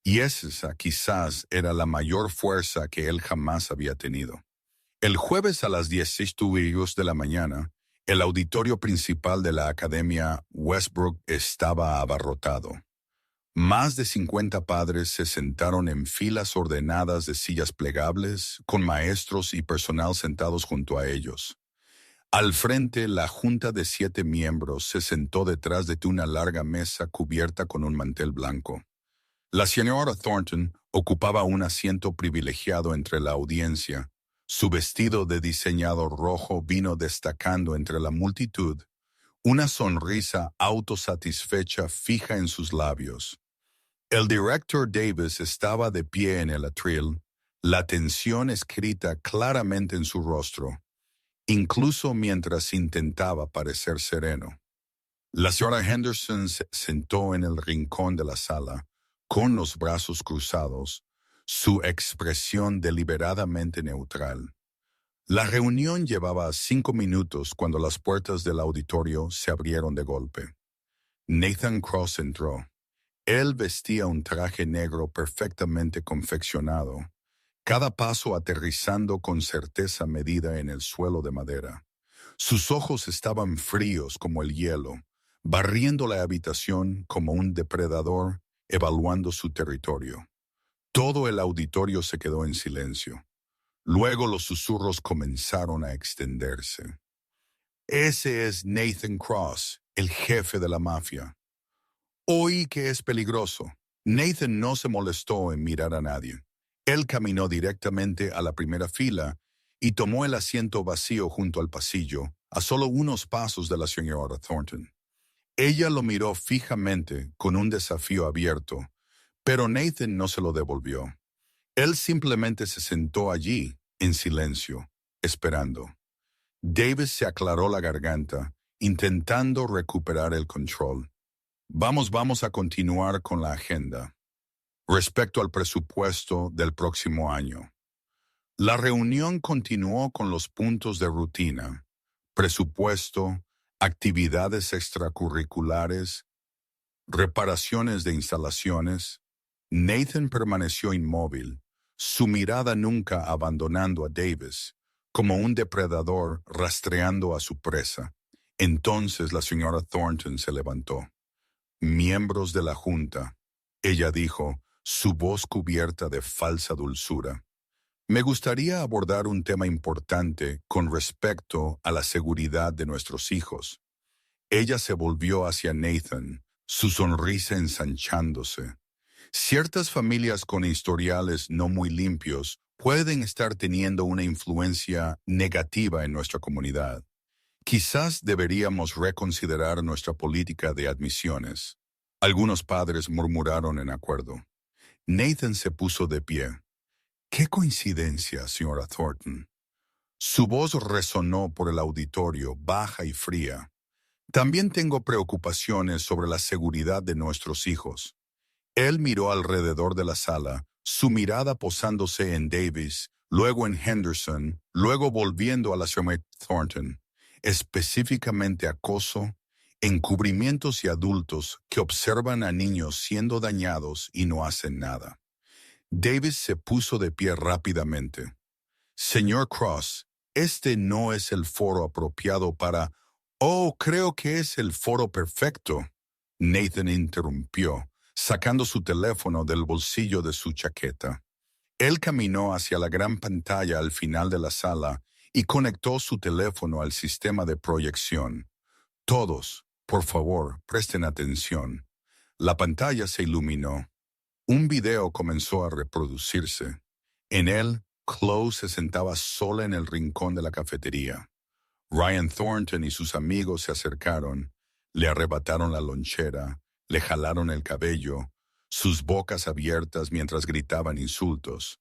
Y esa quizás era la mayor fuerza que él jamás había tenido. El jueves a las 10:06 de la mañana, el auditorio principal de la Academia Westbrook estaba abarrotado. Más de 50 padres se sentaron en filas ordenadas de sillas plegables, con maestros y personal sentados junto a ellos. Al frente, la junta de 7 miembros se sentó detrás de una larga mesa cubierta con un mantel blanco. La señora Thornton ocupaba un asiento privilegiado entre la audiencia, Su vestido de diseñador rojo vino destacando entre la multitud, una sonrisa autosatisfecha fija en sus labios. El director Davis estaba de pie en el atril, la tensión escrita claramente en su rostro, incluso mientras intentaba parecer sereno. La señora Henderson se sentó en el rincón de la sala, con los brazos cruzados, su expresión deliberadamente neutral. La reunión llevaba 5 minutos cuando las puertas del auditorio se abrieron de golpe. Nathan Cross entró. Él vestía un traje negro perfectamente confeccionado, cada paso aterrizando con certeza medida en el suelo de madera. Sus ojos estaban fríos como el hielo, barriendo la habitación como un depredador evaluando su territorio. Todo el auditorio se quedó en silencio. Luego los susurros comenzaron a extenderse. Ese es Nathan Cross, el jefe de la mafia. Oí que es peligroso. Nathan no se molestó en mirar a nadie. Él caminó directamente a la primera fila y tomó el asiento vacío junto al pasillo, a solo unos pasos de la señora Thornton. Ella lo miró fijamente con un desafío abierto, pero Nathan no se lo devolvió. Él simplemente se sentó allí, en silencio, esperando. Davis se aclaró la garganta, intentando recuperar el control. Vamos a continuar con la agenda. Respecto al presupuesto del próximo año. La reunión continuó con los puntos de rutina, presupuesto, actividades extracurriculares, reparaciones de instalaciones. Nathan permaneció inmóvil, su mirada nunca abandonando a Davis, como un depredador rastreando a su presa. Entonces la señora Thornton se levantó. Miembros de la Junta, ella dijo, su voz cubierta de falsa dulzura. Me gustaría abordar un tema importante con respecto a la seguridad de nuestros hijos. Ella se volvió hacia Nathan, su sonrisa ensanchándose. Ciertas familias con historiales no muy limpios pueden estar teniendo una influencia negativa en nuestra comunidad. Quizás deberíamos reconsiderar nuestra política de admisiones. Algunos padres murmuraron en acuerdo. Nathan se puso de pie. ¡Qué coincidencia, señora Thornton! Su voz resonó por el auditorio, baja y fría. También tengo preocupaciones sobre la seguridad de nuestros hijos. Él miró alrededor de la sala, su mirada posándose en Davis, luego en Henderson, luego volviendo a la señora Thornton. Específicamente acoso, encubrimientos y adultos que observan a niños siendo dañados y no hacen nada. Davis se puso de pie rápidamente. Señor Cross, este no es el foro apropiado para... Oh, creo que es el foro perfecto. Nathan interrumpió, sacando su teléfono del bolsillo de su chaqueta. Él caminó hacia la gran pantalla al final de la sala y conectó su teléfono al sistema de proyección. Todos, por favor, presten atención. La pantalla se iluminó. Un video comenzó a reproducirse. En él, Chloe se sentaba sola en el rincón de la cafetería. Ryan Thornton y sus amigos se acercaron, le arrebataron la lonchera, le jalaron el cabello, sus bocas abiertas mientras gritaban insultos.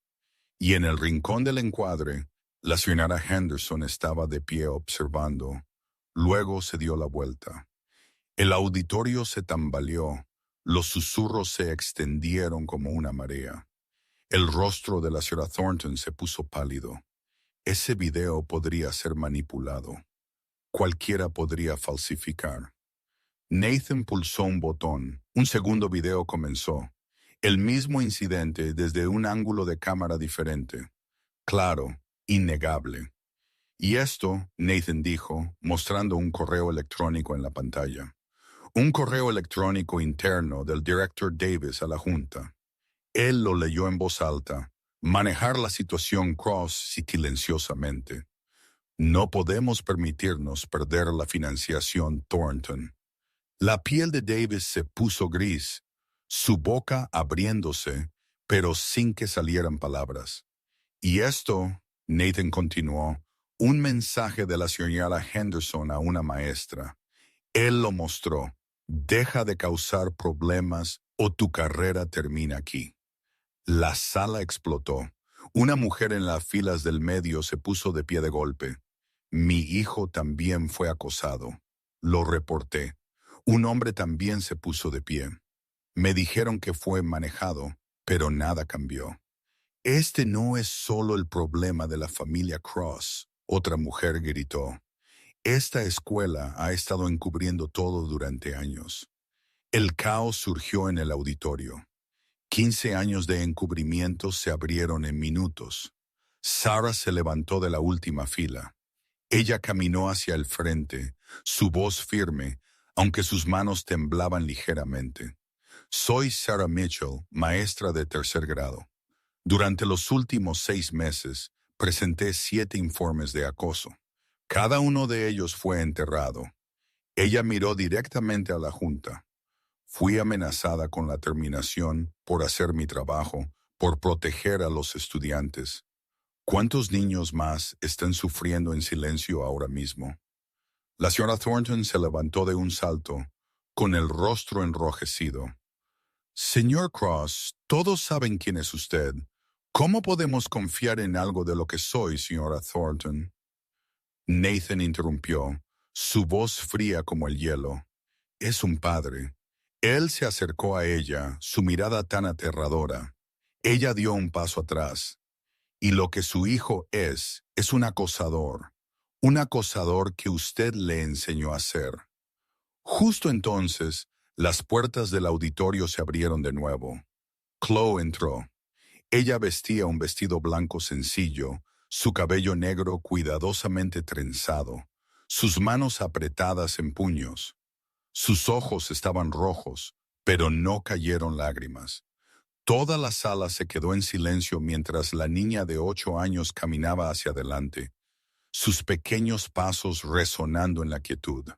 Y en el rincón del encuadre, la señora Henderson estaba de pie observando. Luego se dio la vuelta. El auditorio se tambaleó, los susurros se extendieron como una marea. El rostro de la señora Thornton se puso pálido. Ese video podría ser manipulado. Cualquiera podría falsificar. Nathan pulsó un botón. Un segundo video comenzó. El mismo incidente desde un ángulo de cámara diferente. Claro, innegable. Y esto, Nathan dijo, mostrando un correo electrónico en la pantalla. Un correo electrónico interno del director Davis a la Junta. Él lo leyó en voz alta. Manejar la situación Cross silenciosamente. No podemos permitirnos perder la financiación Thornton. La piel de Davis se puso gris, su boca abriéndose, pero sin que salieran palabras. Y esto, Nathan continuó, un mensaje de la señora Henderson a una maestra. Él lo mostró. Deja de causar problemas o tu carrera termina aquí. La sala explotó. Una mujer en las filas del medio se puso de pie de golpe. Mi hijo también fue acosado. Lo reporté. Un hombre también se puso de pie. Me dijeron que fue manejado, pero nada cambió. Este no es solo el problema de la familia Cross, otra mujer gritó. Esta escuela ha estado encubriendo todo durante años. El caos surgió en el auditorio. 15 años de encubrimiento se abrieron en minutos. Sarah se levantó de la última fila. Ella caminó hacia el frente, su voz firme, aunque sus manos temblaban ligeramente. Soy Sarah Mitchell, maestra de tercer grado. Durante los últimos 6 meses, presenté 7 informes de acoso. Cada uno de ellos fue enterrado. Ella miró directamente a la junta. Fui amenazada con la terminación por hacer mi trabajo, por proteger a los estudiantes. ¿Cuántos niños más están sufriendo en silencio ahora mismo? La señora Thornton se levantó de un salto, con el rostro enrojecido. Señor Cross, todos saben quién es usted. ¿Cómo podemos confiar en algo de lo que soy, señora Thornton? Nathan interrumpió, su voz fría como el hielo. Es un padre. Él se acercó a ella, su mirada tan aterradora. Ella dio un paso atrás. Y lo que su hijo es un acosador que usted le enseñó a ser. Justo entonces, las puertas del auditorio se abrieron de nuevo. Chloe entró. Ella vestía un vestido blanco sencillo, su cabello negro cuidadosamente trenzado, sus manos apretadas en puños. Sus ojos estaban rojos, pero no cayeron lágrimas. Toda la sala se quedó en silencio mientras la niña de 8 años caminaba hacia adelante, sus pequeños pasos resonando en la quietud.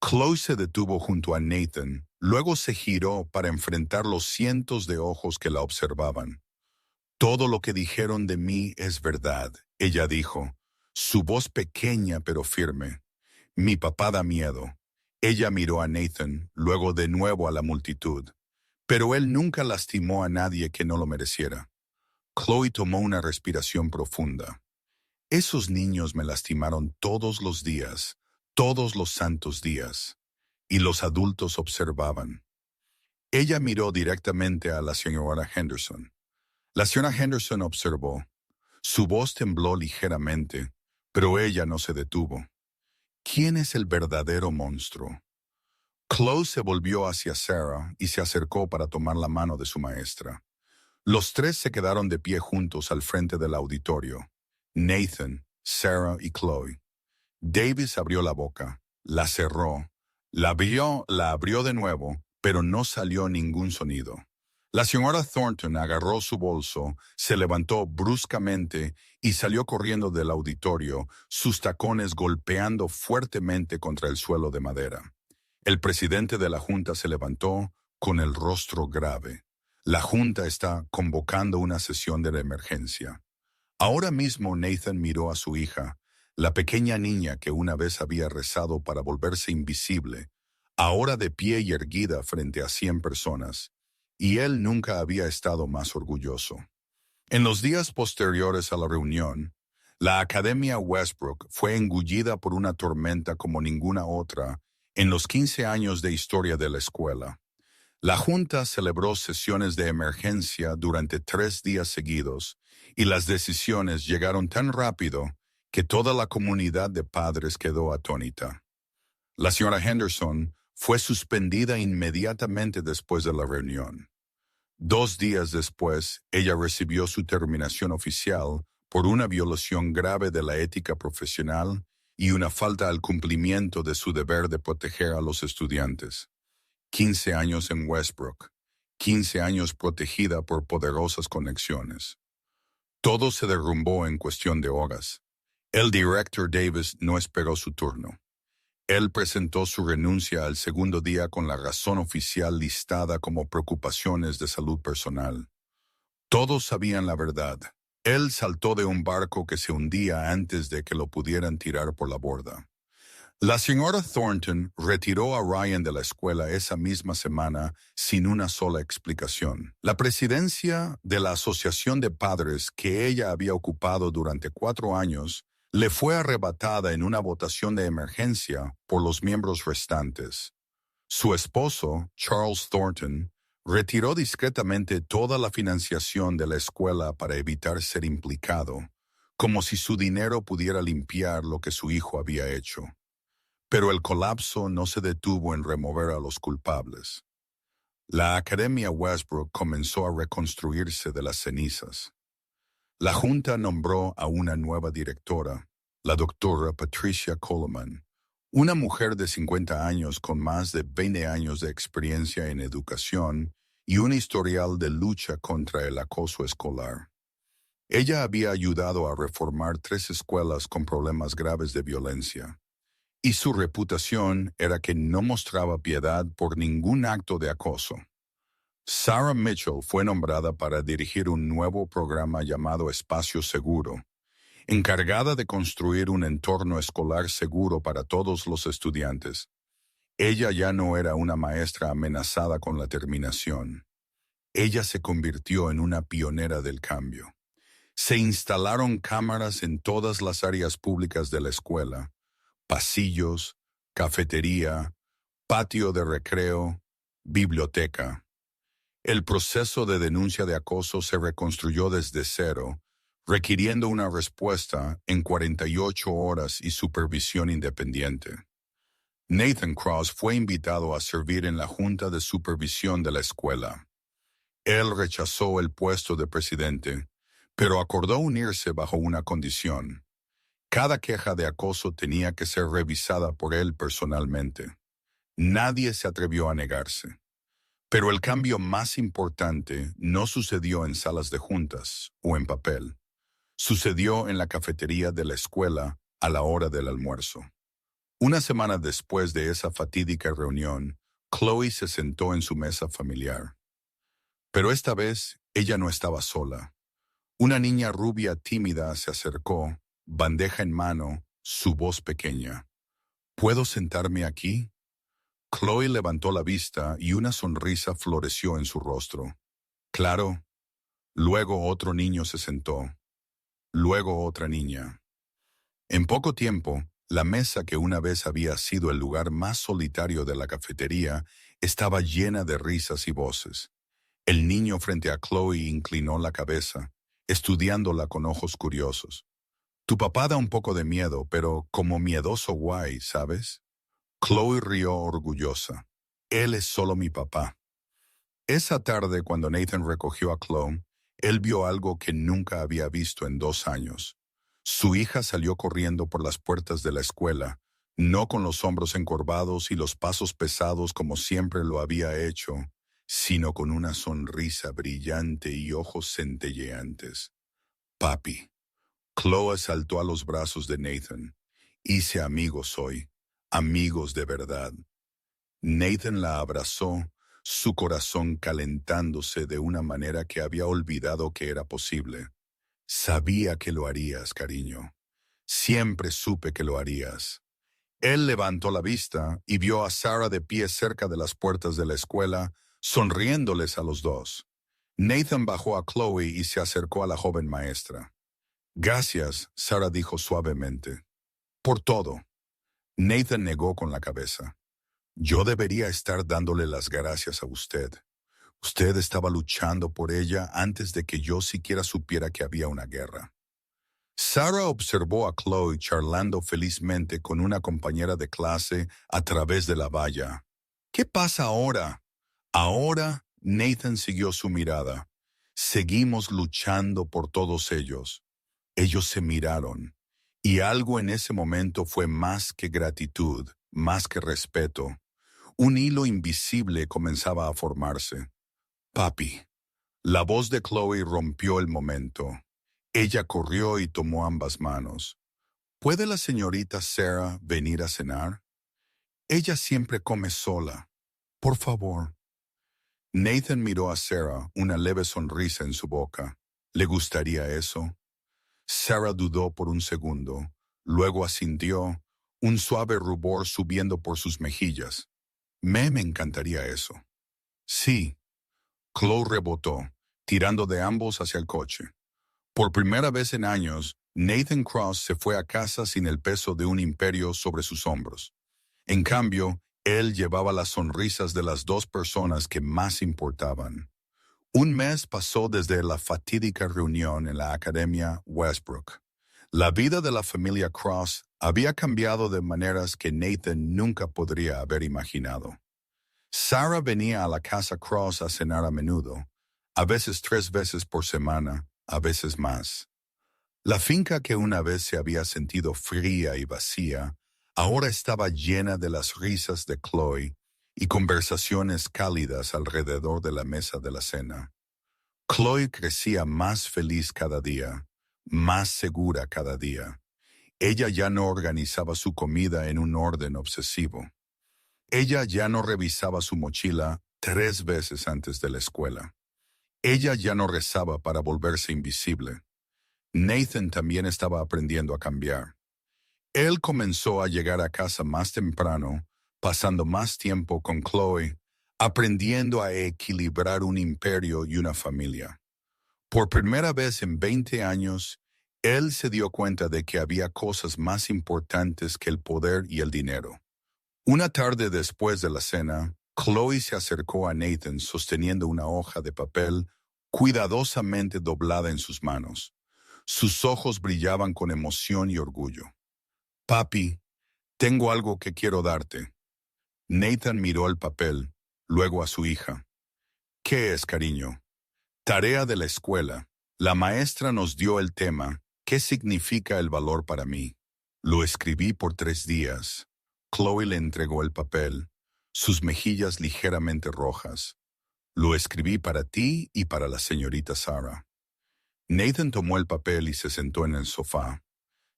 Chloe se detuvo junto a Nathan, luego se giró para enfrentar los cientos de ojos que la observaban. Todo lo que dijeron de mí es verdad, ella dijo, su voz pequeña pero firme. Mi papá da miedo. Ella miró a Nathan, luego de nuevo a la multitud. Pero él nunca lastimó a nadie que no lo mereciera. Chloe tomó una respiración profunda. Esos niños me lastimaron todos los santos días. Y los adultos observaban. Ella miró directamente a la señora Henderson. La señora Henderson observó. Su voz tembló ligeramente, pero ella no se detuvo. ¿Quién es el verdadero monstruo? Chloe se volvió hacia Sarah y se acercó para tomar la mano de su maestra. Los tres se quedaron de pie juntos al frente del auditorio. Nathan, Sarah y Chloe. Davis abrió la boca, la cerró, la abrió de nuevo, pero no salió ningún sonido. La señora Thornton agarró su bolso, se levantó bruscamente y salió corriendo del auditorio, sus tacones golpeando fuertemente contra el suelo de madera. El presidente de la Junta se levantó con el rostro grave. La Junta está convocando una sesión de emergencia. Ahora mismo Nathan miró a su hija, la pequeña niña que una vez había rezado para volverse invisible, ahora de pie y erguida frente a 100 personas. Y él nunca había estado más orgulloso. En los días posteriores a la reunión, la Academia Westbrook fue engullida por una tormenta como ninguna otra en los 15 años de historia de la escuela. La Junta celebró sesiones de emergencia durante 3 días seguidos y las decisiones llegaron tan rápido que toda la comunidad de padres quedó atónita. La señora Henderson fue suspendida inmediatamente después de la reunión. 2 días después, ella recibió su terminación oficial por una violación grave de la ética profesional y una falta al cumplimiento de su deber de proteger a los estudiantes. 15 años en Westbrook, 15 años protegida por poderosas conexiones. Todo se derrumbó en cuestión de horas. El director Davis no esperó su turno. Él presentó su renuncia al segundo día con la razón oficial listada como preocupaciones de salud personal. Todos sabían la verdad. Él saltó de un barco que se hundía antes de que lo pudieran tirar por la borda. La señora Thornton retiró a Ryan de la escuela esa misma semana sin una sola explicación. La presidencia de la asociación de padres que ella había ocupado durante 4 años le fue arrebatada en una votación de emergencia por los miembros restantes. Su esposo, Charles Thornton, retiró discretamente toda la financiación de la escuela para evitar ser implicado, como si su dinero pudiera limpiar lo que su hijo había hecho. Pero el colapso no se detuvo en remover a los culpables. La Academia Westbrook comenzó a reconstruirse de las cenizas. La Junta nombró a una nueva directora, la doctora Patricia Coleman, una mujer de 50 años con más de 20 años de experiencia en educación y un historial de lucha contra el acoso escolar. Ella había ayudado a reformar 3 escuelas con problemas graves de violencia, y su reputación era que no mostraba piedad por ningún acto de acoso. Sarah Mitchell fue nombrada para dirigir un nuevo programa llamado Espacio Seguro, encargada de construir un entorno escolar seguro para todos los estudiantes. Ella ya no era una maestra amenazada con la terminación. Ella se convirtió en una pionera del cambio. Se instalaron cámaras en todas las áreas públicas de la escuela: pasillos, cafetería, patio de recreo, biblioteca. El proceso de denuncia de acoso se reconstruyó desde cero, requiriendo una respuesta en 48 horas y supervisión independiente. Nathan Cross fue invitado a servir en la Junta de Supervisión de la escuela. Él rechazó el puesto de presidente, pero acordó unirse bajo una condición: cada queja de acoso tenía que ser revisada por él personalmente. Nadie se atrevió a negarse. Pero el cambio más importante no sucedió en salas de juntas o en papel. Sucedió en la cafetería de la escuela a la hora del almuerzo. Una semana después de esa fatídica reunión, Chloe se sentó en su mesa familiar. Pero esta vez ella no estaba sola. Una niña rubia tímida se acercó, bandeja en mano, su voz pequeña. ¿Puedo sentarme aquí? Chloe levantó la vista y una sonrisa floreció en su rostro. Claro. Luego otro niño se sentó. Luego otra niña. En poco tiempo, la mesa que una vez había sido el lugar más solitario de la cafetería estaba llena de risas y voces. El niño frente a Chloe inclinó la cabeza, estudiándola con ojos curiosos. Tu papá da un poco de miedo, pero como miedoso guay, ¿sabes? Chloe rió orgullosa. Él es solo mi papá. Esa tarde, cuando Nathan recogió a Chloe, él vio algo que nunca había visto en 2 años. Su hija salió corriendo por las puertas de la escuela, no con los hombros encorvados y los pasos pesados como siempre lo había hecho, sino con una sonrisa brillante y ojos centelleantes. Papi. Chloe saltó a los brazos de Nathan. Hice amigos hoy, amigos de verdad. Nathan la abrazó, su corazón calentándose de una manera que había olvidado que era posible. Sabía que lo harías, cariño. Siempre supe que lo harías. Él levantó la vista y vio a Sarah de pie cerca de las puertas de la escuela, sonriéndoles a los dos. Nathan bajó a Chloe y se acercó a la joven maestra. Gracias, Sarah dijo suavemente. Por todo. Nathan negó con la cabeza. Yo debería estar dándole las gracias a usted. Usted estaba luchando por ella antes de que yo siquiera supiera que había una guerra. Sarah observó a Chloe charlando felizmente con una compañera de clase a través de la valla. ¿Qué pasa ahora? Ahora, Nathan siguió su mirada. Seguimos luchando por todos ellos. Ellos se miraron, y algo en ese momento fue más que gratitud, más que respeto. Un hilo invisible comenzaba a formarse. Papi. La voz de Chloe rompió el momento. Ella corrió y tomó ambas manos. ¿Puede la señorita Sarah venir a cenar? Ella siempre come sola. Por favor. Nathan miró a Sarah, una leve sonrisa en su boca. ¿Le gustaría eso? Sarah dudó por un segundo, luego asintió, un suave rubor subiendo por sus mejillas. Me encantaría eso. Sí, Chloe rebotó, tirando de ambos hacia el coche. Por primera vez en años, Nathan Cross se fue a casa sin el peso de un imperio sobre sus hombros. En cambio, él llevaba las sonrisas de las dos personas que más importaban. Un mes pasó desde la fatídica reunión en la Academia Westbrook. La vida de la familia Cross había cambiado de maneras que Nathan nunca podría haber imaginado. Sarah venía a la casa Cross a cenar a menudo, a veces 3 veces por semana, a veces más. La finca que una vez se había sentido fría y vacía, ahora estaba llena de las risas de Chloe y conversaciones cálidas alrededor de la mesa de la cena. Chloe crecía más feliz cada día, más segura cada día. Ella ya no organizaba su comida en un orden obsesivo. Ella ya no revisaba su mochila 3 veces antes de la escuela. Ella ya no rezaba para volverse invisible. Nathan también estaba aprendiendo a cambiar. Él comenzó a llegar a casa más temprano, pasando más tiempo con Chloe, aprendiendo a equilibrar un imperio y una familia. Por primera vez en 20 años, él se dio cuenta de que había cosas más importantes que el poder y el dinero. Una tarde después de la cena, Chloe se acercó a Nathan sosteniendo una hoja de papel cuidadosamente doblada en sus manos. Sus ojos brillaban con emoción y orgullo. Papi, tengo algo que quiero darte. Nathan miró el papel, luego a su hija. ¿Qué es, cariño? Tarea de la escuela. La maestra nos dio el tema, ¿qué significa el valor para mí? Lo escribí por 3 días. Chloe le entregó el papel, sus mejillas ligeramente rojas. Lo escribí para ti y para la señorita Sarah. Nathan tomó el papel y se sentó en el sofá.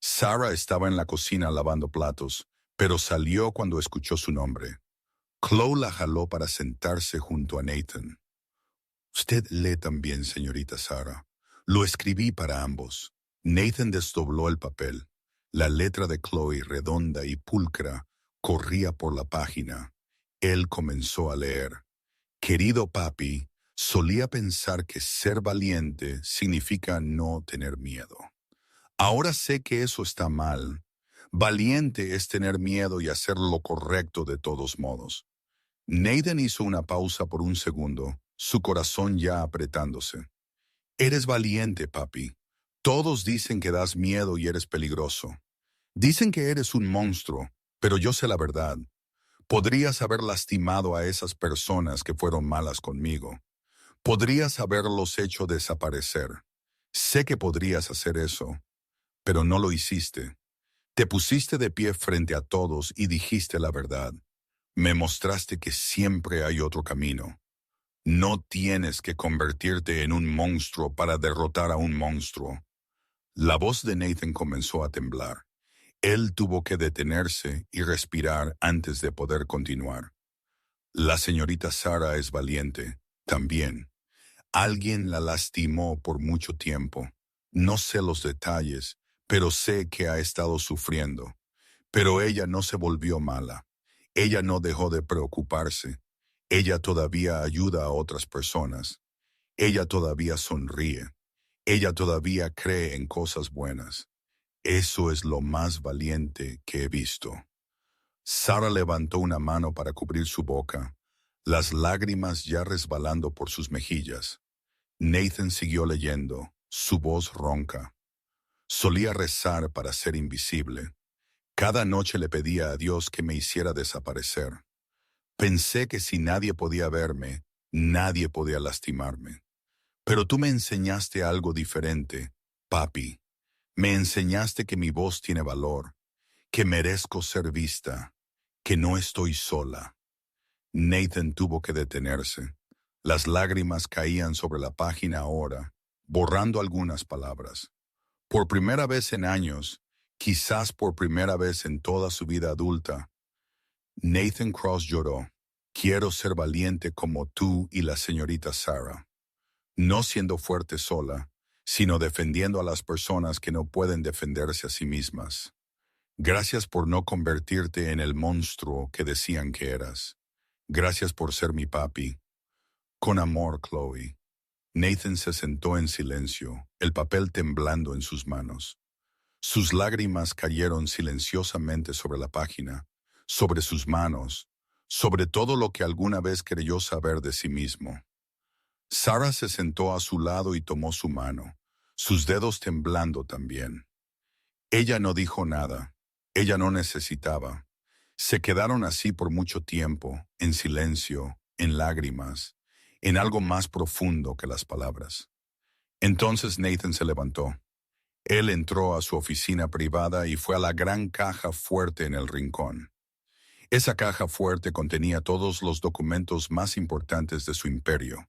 Sarah estaba en la cocina lavando platos, pero salió cuando escuchó su nombre. Chloe la jaló para sentarse junto a Nathan. Usted lee también, señorita Sarah. Lo escribí para ambos. Nathan desdobló el papel. La letra de Chloe, redonda y pulcra, corría por la página. Él comenzó a leer. Querido papi, solía pensar que ser valiente significa no tener miedo. Ahora sé que eso está mal. Valiente es tener miedo y hacer lo correcto de todos modos. Nathan hizo una pausa por un segundo, su corazón ya apretándose. Eres valiente, papi. Todos dicen que das miedo y eres peligroso. Dicen que eres un monstruo, pero yo sé la verdad. Podrías haber lastimado a esas personas que fueron malas conmigo. Podrías haberlos hecho desaparecer. Sé que podrías hacer eso, pero no lo hiciste. Te pusiste de pie frente a todos y dijiste la verdad. Me mostraste que siempre hay otro camino. No tienes que convertirte en un monstruo para derrotar a un monstruo. La voz de Nathan comenzó a temblar. Él tuvo que detenerse y respirar antes de poder continuar. La señorita Sarah es valiente, también. Alguien la lastimó por mucho tiempo. No sé los detalles, pero sé que ha estado sufriendo. Pero ella no se volvió mala. Ella no dejó de preocuparse. Ella todavía ayuda a otras personas. Ella todavía sonríe. Ella todavía cree en cosas buenas. Eso es lo más valiente que he visto. Sarah levantó una mano para cubrir su boca, las lágrimas ya resbalando por sus mejillas. Nathan siguió leyendo, su voz ronca. Solía rezar para ser invisible. Cada noche le pedía a Dios que me hiciera desaparecer. Pensé que si nadie podía verme, nadie podía lastimarme. Pero tú me enseñaste algo diferente, papi. Me enseñaste que mi voz tiene valor, que merezco ser vista, que no estoy sola. Nathan tuvo que detenerse. Las lágrimas caían sobre la página ahora, borrando algunas palabras. Por primera vez en años, quizás por primera vez en toda su vida adulta, Nathan Cross lloró. Quiero ser valiente como tú y la señorita Sarah. No siendo fuerte sola, sino defendiendo a las personas que no pueden defenderse a sí mismas. Gracias por no convertirte en el monstruo que decían que eras. Gracias por ser mi papi. Con amor, Chloe. Nathan se sentó en silencio, el papel temblando en sus manos. Sus lágrimas cayeron silenciosamente sobre la página, sobre sus manos, sobre todo lo que alguna vez creyó saber de sí mismo. Sarah se sentó a su lado y tomó su mano, sus dedos temblando también. Ella no dijo nada. Ella no necesitaba. Se quedaron así por mucho tiempo, en silencio, en lágrimas, en algo más profundo que las palabras. Entonces Nathan se levantó. Él entró a su oficina privada y fue a la gran caja fuerte en el rincón. Esa caja fuerte contenía todos los documentos más importantes de su imperio.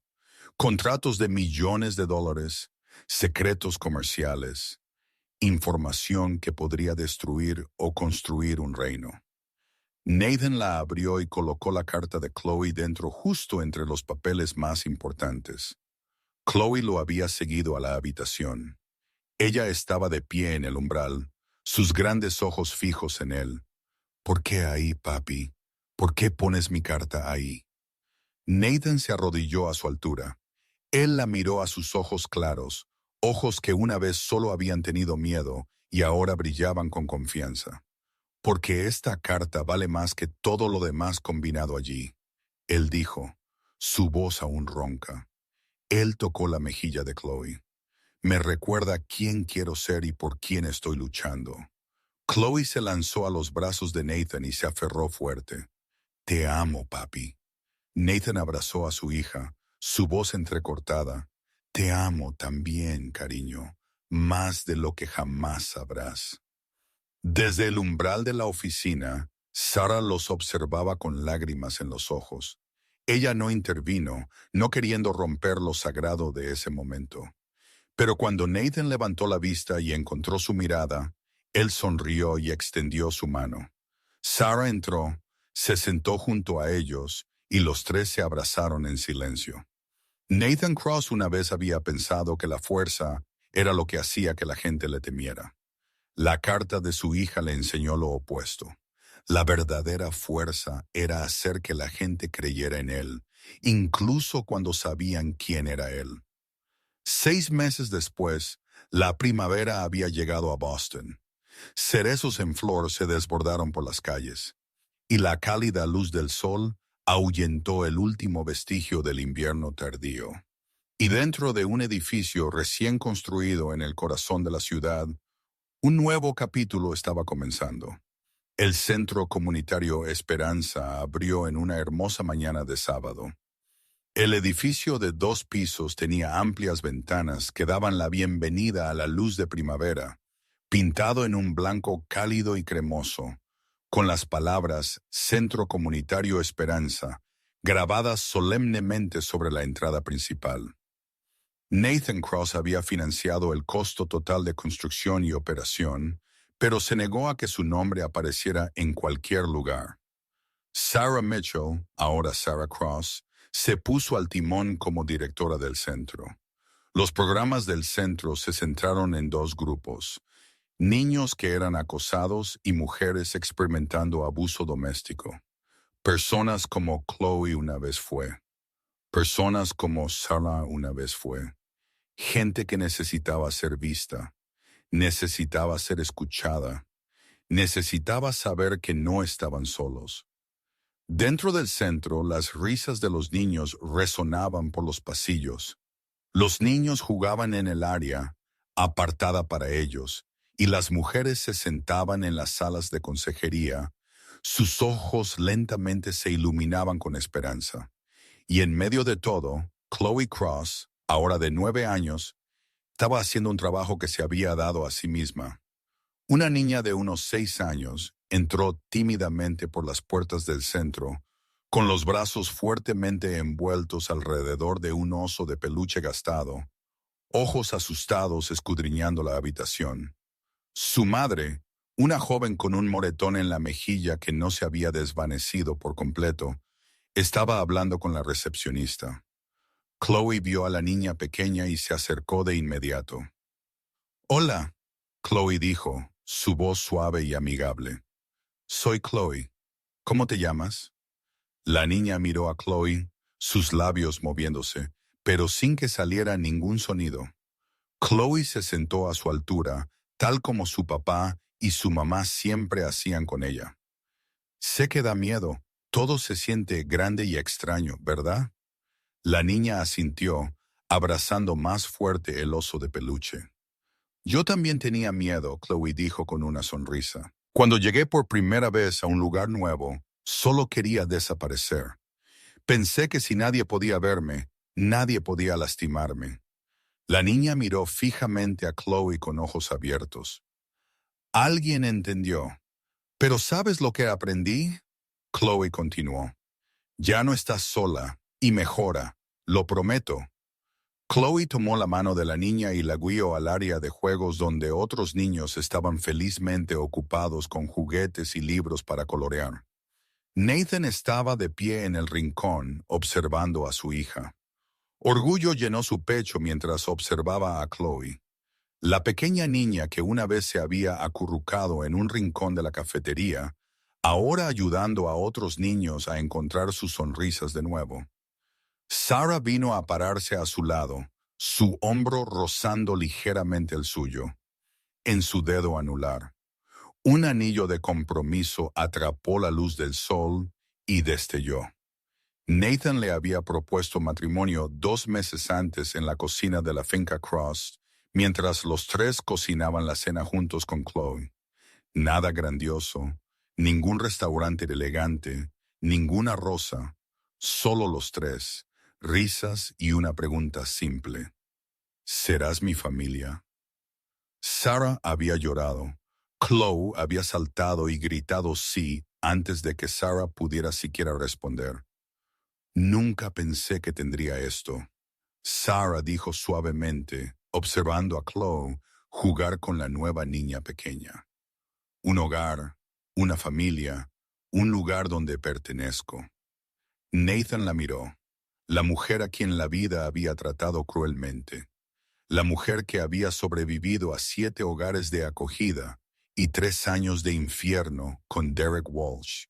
Contratos de millones de dólares, secretos comerciales, información que podría destruir o construir un reino. Nathan la abrió y colocó la carta de Chloe dentro justo entre los papeles más importantes. Chloe lo había seguido a la habitación. Ella estaba de pie en el umbral, sus grandes ojos fijos en él. ¿Por qué ahí, papi? ¿Por qué pones mi carta ahí? Nathan se arrodilló a su altura. Él la miró a sus ojos claros, ojos que una vez solo habían tenido miedo y ahora brillaban con confianza. Porque esta carta vale más que todo lo demás combinado allí. Él dijo, su voz aún ronca. Él tocó la mejilla de Chloe. Me recuerda quién quiero ser y por quién estoy luchando. Chloe se lanzó a los brazos de Nathan y se aferró fuerte. Te amo, papi. Nathan abrazó a su hija, su voz entrecortada. Te amo también, cariño, más de lo que jamás sabrás. Desde el umbral de la oficina, Sarah los observaba con lágrimas en los ojos. Ella no intervino, no queriendo romper lo sagrado de ese momento. Pero cuando Nathan levantó la vista y encontró su mirada, él sonrió y extendió su mano. Sarah entró, se sentó junto a ellos y los tres se abrazaron en silencio. Nathan Cross una vez había pensado que la fuerza era lo que hacía que la gente le temiera. La carta de su hija le enseñó lo opuesto. La verdadera fuerza era hacer que la gente creyera en él, incluso cuando sabían quién era él. 6 meses después, la primavera había llegado a Boston. Cerezos en flor se desbordaron por las calles, y la cálida luz del sol ahuyentó el último vestigio del invierno tardío. Y dentro de un edificio recién construido en el corazón de la ciudad, un nuevo capítulo estaba comenzando. El Centro Comunitario Esperanza abrió en una hermosa mañana de sábado. El edificio de 2 pisos tenía amplias ventanas que daban la bienvenida a la luz de primavera, pintado en un blanco cálido y cremoso, con las palabras Centro Comunitario Esperanza grabadas solemnemente sobre la entrada principal. Nathan Cross había financiado el costo total de construcción y operación, pero se negó a que su nombre apareciera en cualquier lugar. Sarah Mitchell, ahora Sarah Cross, se puso al timón como directora del centro. Los programas del centro se centraron en 2 grupos: niños que eran acosados y mujeres experimentando abuso doméstico. Personas como Chloe una vez fue. Personas como Sarah una vez fue. Gente que necesitaba ser vista, necesitaba ser escuchada, necesitaba saber que no estaban solos. Dentro del centro, las risas de los niños resonaban por los pasillos. Los niños jugaban en el área apartada para ellos, y las mujeres se sentaban en las salas de consejería. Sus ojos lentamente se iluminaban con esperanza. Y en medio de todo, Chloe Cross, ahora de 9 años, estaba haciendo un trabajo que se había dado a sí misma. Una niña de unos 6 años entró tímidamente por las puertas del centro, con los brazos fuertemente envueltos alrededor de un oso de peluche gastado, ojos asustados escudriñando la habitación. Su madre, una joven con un moretón en la mejilla que no se había desvanecido por completo, estaba hablando con la recepcionista. Chloe vio a la niña pequeña y se acercó de inmediato. Hola, Chloe dijo, su voz suave y amigable. Soy Chloe. ¿Cómo te llamas? La niña miró a Chloe, sus labios moviéndose, pero sin que saliera ningún sonido. Chloe se sentó a su altura, tal como su papá y su mamá siempre hacían con ella. Sé que da miedo, todo se siente grande y extraño, ¿verdad? La niña asintió, abrazando más fuerte el oso de peluche. Yo también tenía miedo, Chloe dijo con una sonrisa. Cuando llegué por primera vez a un lugar nuevo, solo quería desaparecer. Pensé que si nadie podía verme, nadie podía lastimarme. La niña miró fijamente a Chloe con ojos abiertos. Alguien entendió. ¿Pero sabes lo que aprendí? Chloe continuó. Ya no estás sola, y mejora, lo prometo. Chloe tomó la mano de la niña y la guió al área de juegos donde otros niños estaban felizmente ocupados con juguetes y libros para colorear. Nathan estaba de pie en el rincón, observando a su hija. Orgullo llenó su pecho mientras observaba a Chloe. La pequeña niña que una vez se había acurrucado en un rincón de la cafetería, ahora ayudando a otros niños a encontrar sus sonrisas de nuevo. Sarah vino a pararse a su lado, su hombro rozando ligeramente el suyo. En su dedo anular, un anillo de compromiso atrapó la luz del sol y destelló. Nathan le había propuesto matrimonio 2 meses antes en la cocina de la finca Cross, mientras los tres cocinaban la cena juntos con Chloe. Nada grandioso, ningún restaurante elegante, ninguna rosa, solo los tres, risas y una pregunta simple. ¿Serás mi familia? Sarah había llorado. Chloe había saltado y gritado sí antes de que Sarah pudiera siquiera responder. Nunca pensé que tendría esto. Sarah dijo suavemente, observando a Chloe jugar con la nueva niña pequeña. Un hogar, una familia, un lugar donde pertenezco. Nathan la miró, la mujer a quien la vida había tratado cruelmente, la mujer que había sobrevivido a 7 hogares de acogida y 3 años de infierno con Derek Walsh,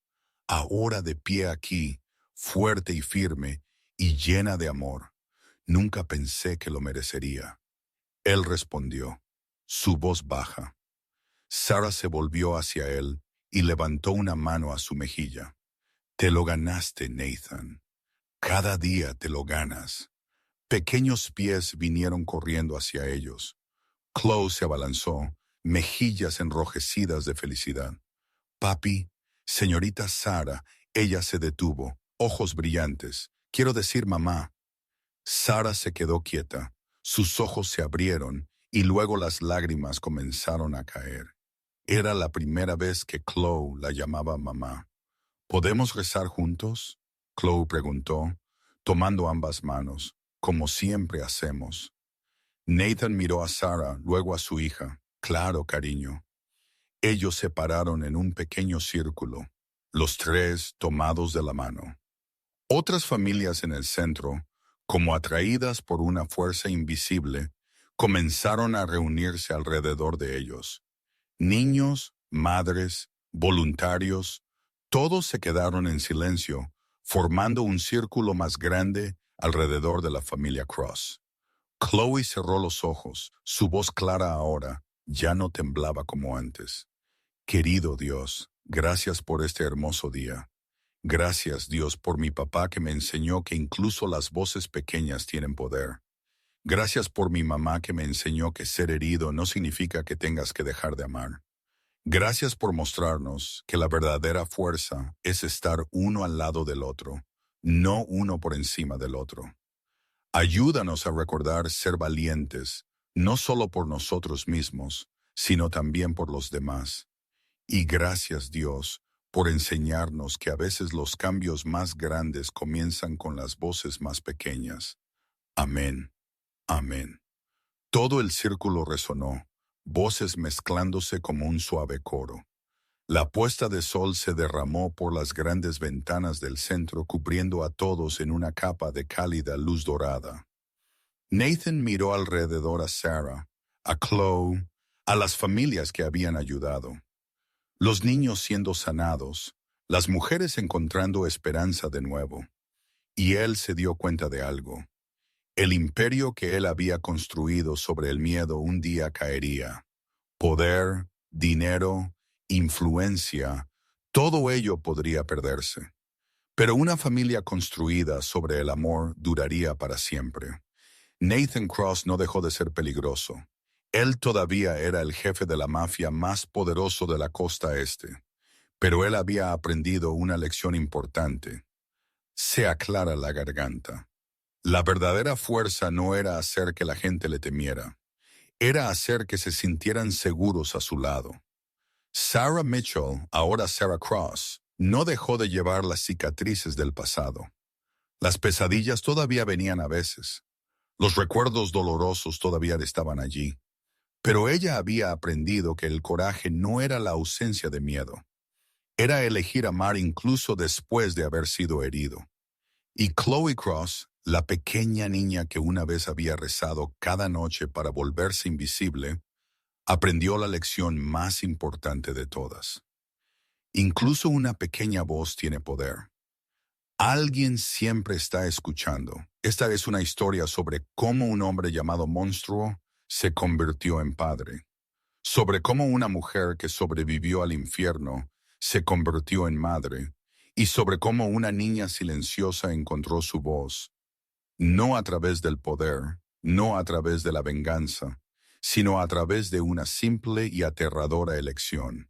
ahora de pie aquí, fuerte y firme y llena de amor. Nunca pensé que lo merecería. Él respondió, su voz baja. Sarah se volvió hacia él y levantó una mano a su mejilla. Te lo ganaste, Nathan. Cada día te lo ganas. Pequeños pies vinieron corriendo hacia ellos. Chloe se abalanzó, mejillas enrojecidas de felicidad. Papi, señorita Sarah, ella se detuvo, ojos brillantes. Quiero decir mamá. Sarah se quedó quieta. Sus ojos se abrieron y luego las lágrimas comenzaron a caer. Era la primera vez que Chloe la llamaba mamá. ¿Podemos rezar juntos? Chloe preguntó, tomando ambas manos, como siempre hacemos. Nathan miró a Sarah, luego a su hija. Claro, cariño. Ellos se pararon en un pequeño círculo, los tres tomados de la mano. Otras familias en el centro, como atraídas por una fuerza invisible, comenzaron a reunirse alrededor de ellos. Niños, madres, voluntarios, todos se quedaron en silencio, formando un círculo más grande alrededor de la familia Cross. Chloe cerró los ojos, su voz clara ahora ya no temblaba como antes. Querido Dios, gracias por este hermoso día. Gracias, Dios, por mi papá que me enseñó que incluso las voces pequeñas tienen poder. Gracias por mi mamá que me enseñó que ser herido no significa que tengas que dejar de amar. Gracias por mostrarnos que la verdadera fuerza es estar uno al lado del otro, no uno por encima del otro. Ayúdanos a recordar ser valientes, no solo por nosotros mismos, sino también por los demás. Y gracias, Dios, por enseñarnos que a veces los cambios más grandes comienzan con las voces más pequeñas. Amén. Amén. Todo el círculo resonó, voces mezclándose como un suave coro. La puesta de sol se derramó por las grandes ventanas del centro cubriendo a todos en una capa de cálida luz dorada. Nathan miró alrededor a Sarah, a Chloe, a las familias que habían ayudado, los niños siendo sanados, las mujeres encontrando esperanza de nuevo. Y él se dio cuenta de algo. El imperio que él había construido sobre el miedo un día caería. Poder, dinero, influencia, todo ello podría perderse. Pero una familia construida sobre el amor duraría para siempre. Nathan Cross no dejó de ser peligroso. Él todavía era el jefe de la mafia más poderoso de la costa este. Pero él había aprendido una lección importante. Se aclara la garganta. La verdadera fuerza no era hacer que la gente le temiera. Era hacer que se sintieran seguros a su lado. Sarah Mitchell, ahora Sarah Cross, no dejó de llevar las cicatrices del pasado. Las pesadillas todavía venían a veces. Los recuerdos dolorosos todavía estaban allí. Pero ella había aprendido que el coraje no era la ausencia de miedo. Era elegir amar incluso después de haber sido herido. Y Chloe Cross, la pequeña niña que una vez había rezado cada noche para volverse invisible, aprendió la lección más importante de todas. Incluso una pequeña voz tiene poder. Alguien siempre está escuchando. Esta es una historia sobre cómo un hombre llamado Monstruo se convirtió en padre. Sobre cómo una mujer que sobrevivió al infierno se convirtió en madre. Y sobre cómo una niña silenciosa encontró su voz. No a través del poder, no a través de la venganza, sino a través de una simple y aterradora elección,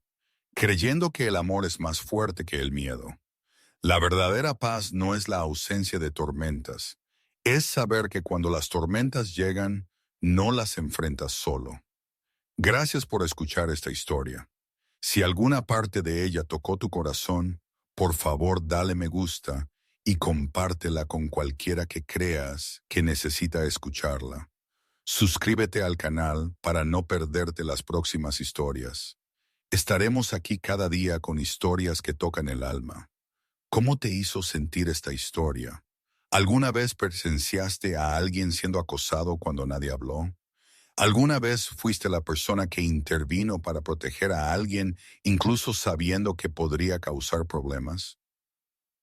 creyendo que el amor es más fuerte que el miedo. La verdadera paz no es la ausencia de tormentas, es saber que cuando las tormentas llegan, no las enfrentas solo. Gracias por escuchar esta historia. Si alguna parte de ella tocó tu corazón, por favor dale me gusta y compártela con cualquiera que creas que necesita escucharla. Suscríbete al canal para no perderte las próximas historias. Estaremos aquí cada día con historias que tocan el alma. ¿Cómo te hizo sentir esta historia? ¿Alguna vez presenciaste a alguien siendo acosado cuando nadie habló? ¿Alguna vez fuiste la persona que intervino para proteger a alguien incluso sabiendo que podría causar problemas?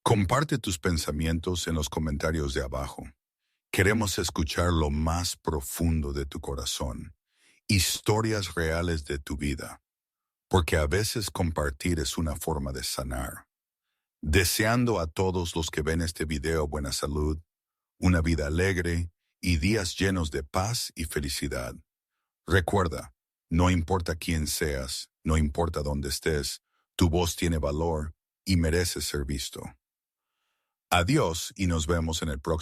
Comparte tus pensamientos en los comentarios de abajo. Queremos escuchar lo más profundo de tu corazón, historias reales de tu vida, porque a veces compartir es una forma de sanar. Deseando a todos los que ven este video buena salud, una vida alegre y días llenos de paz y felicidad. Recuerda, no importa quién seas, no importa dónde estés, tu voz tiene valor y merece ser visto. Adiós y nos vemos en el próximo.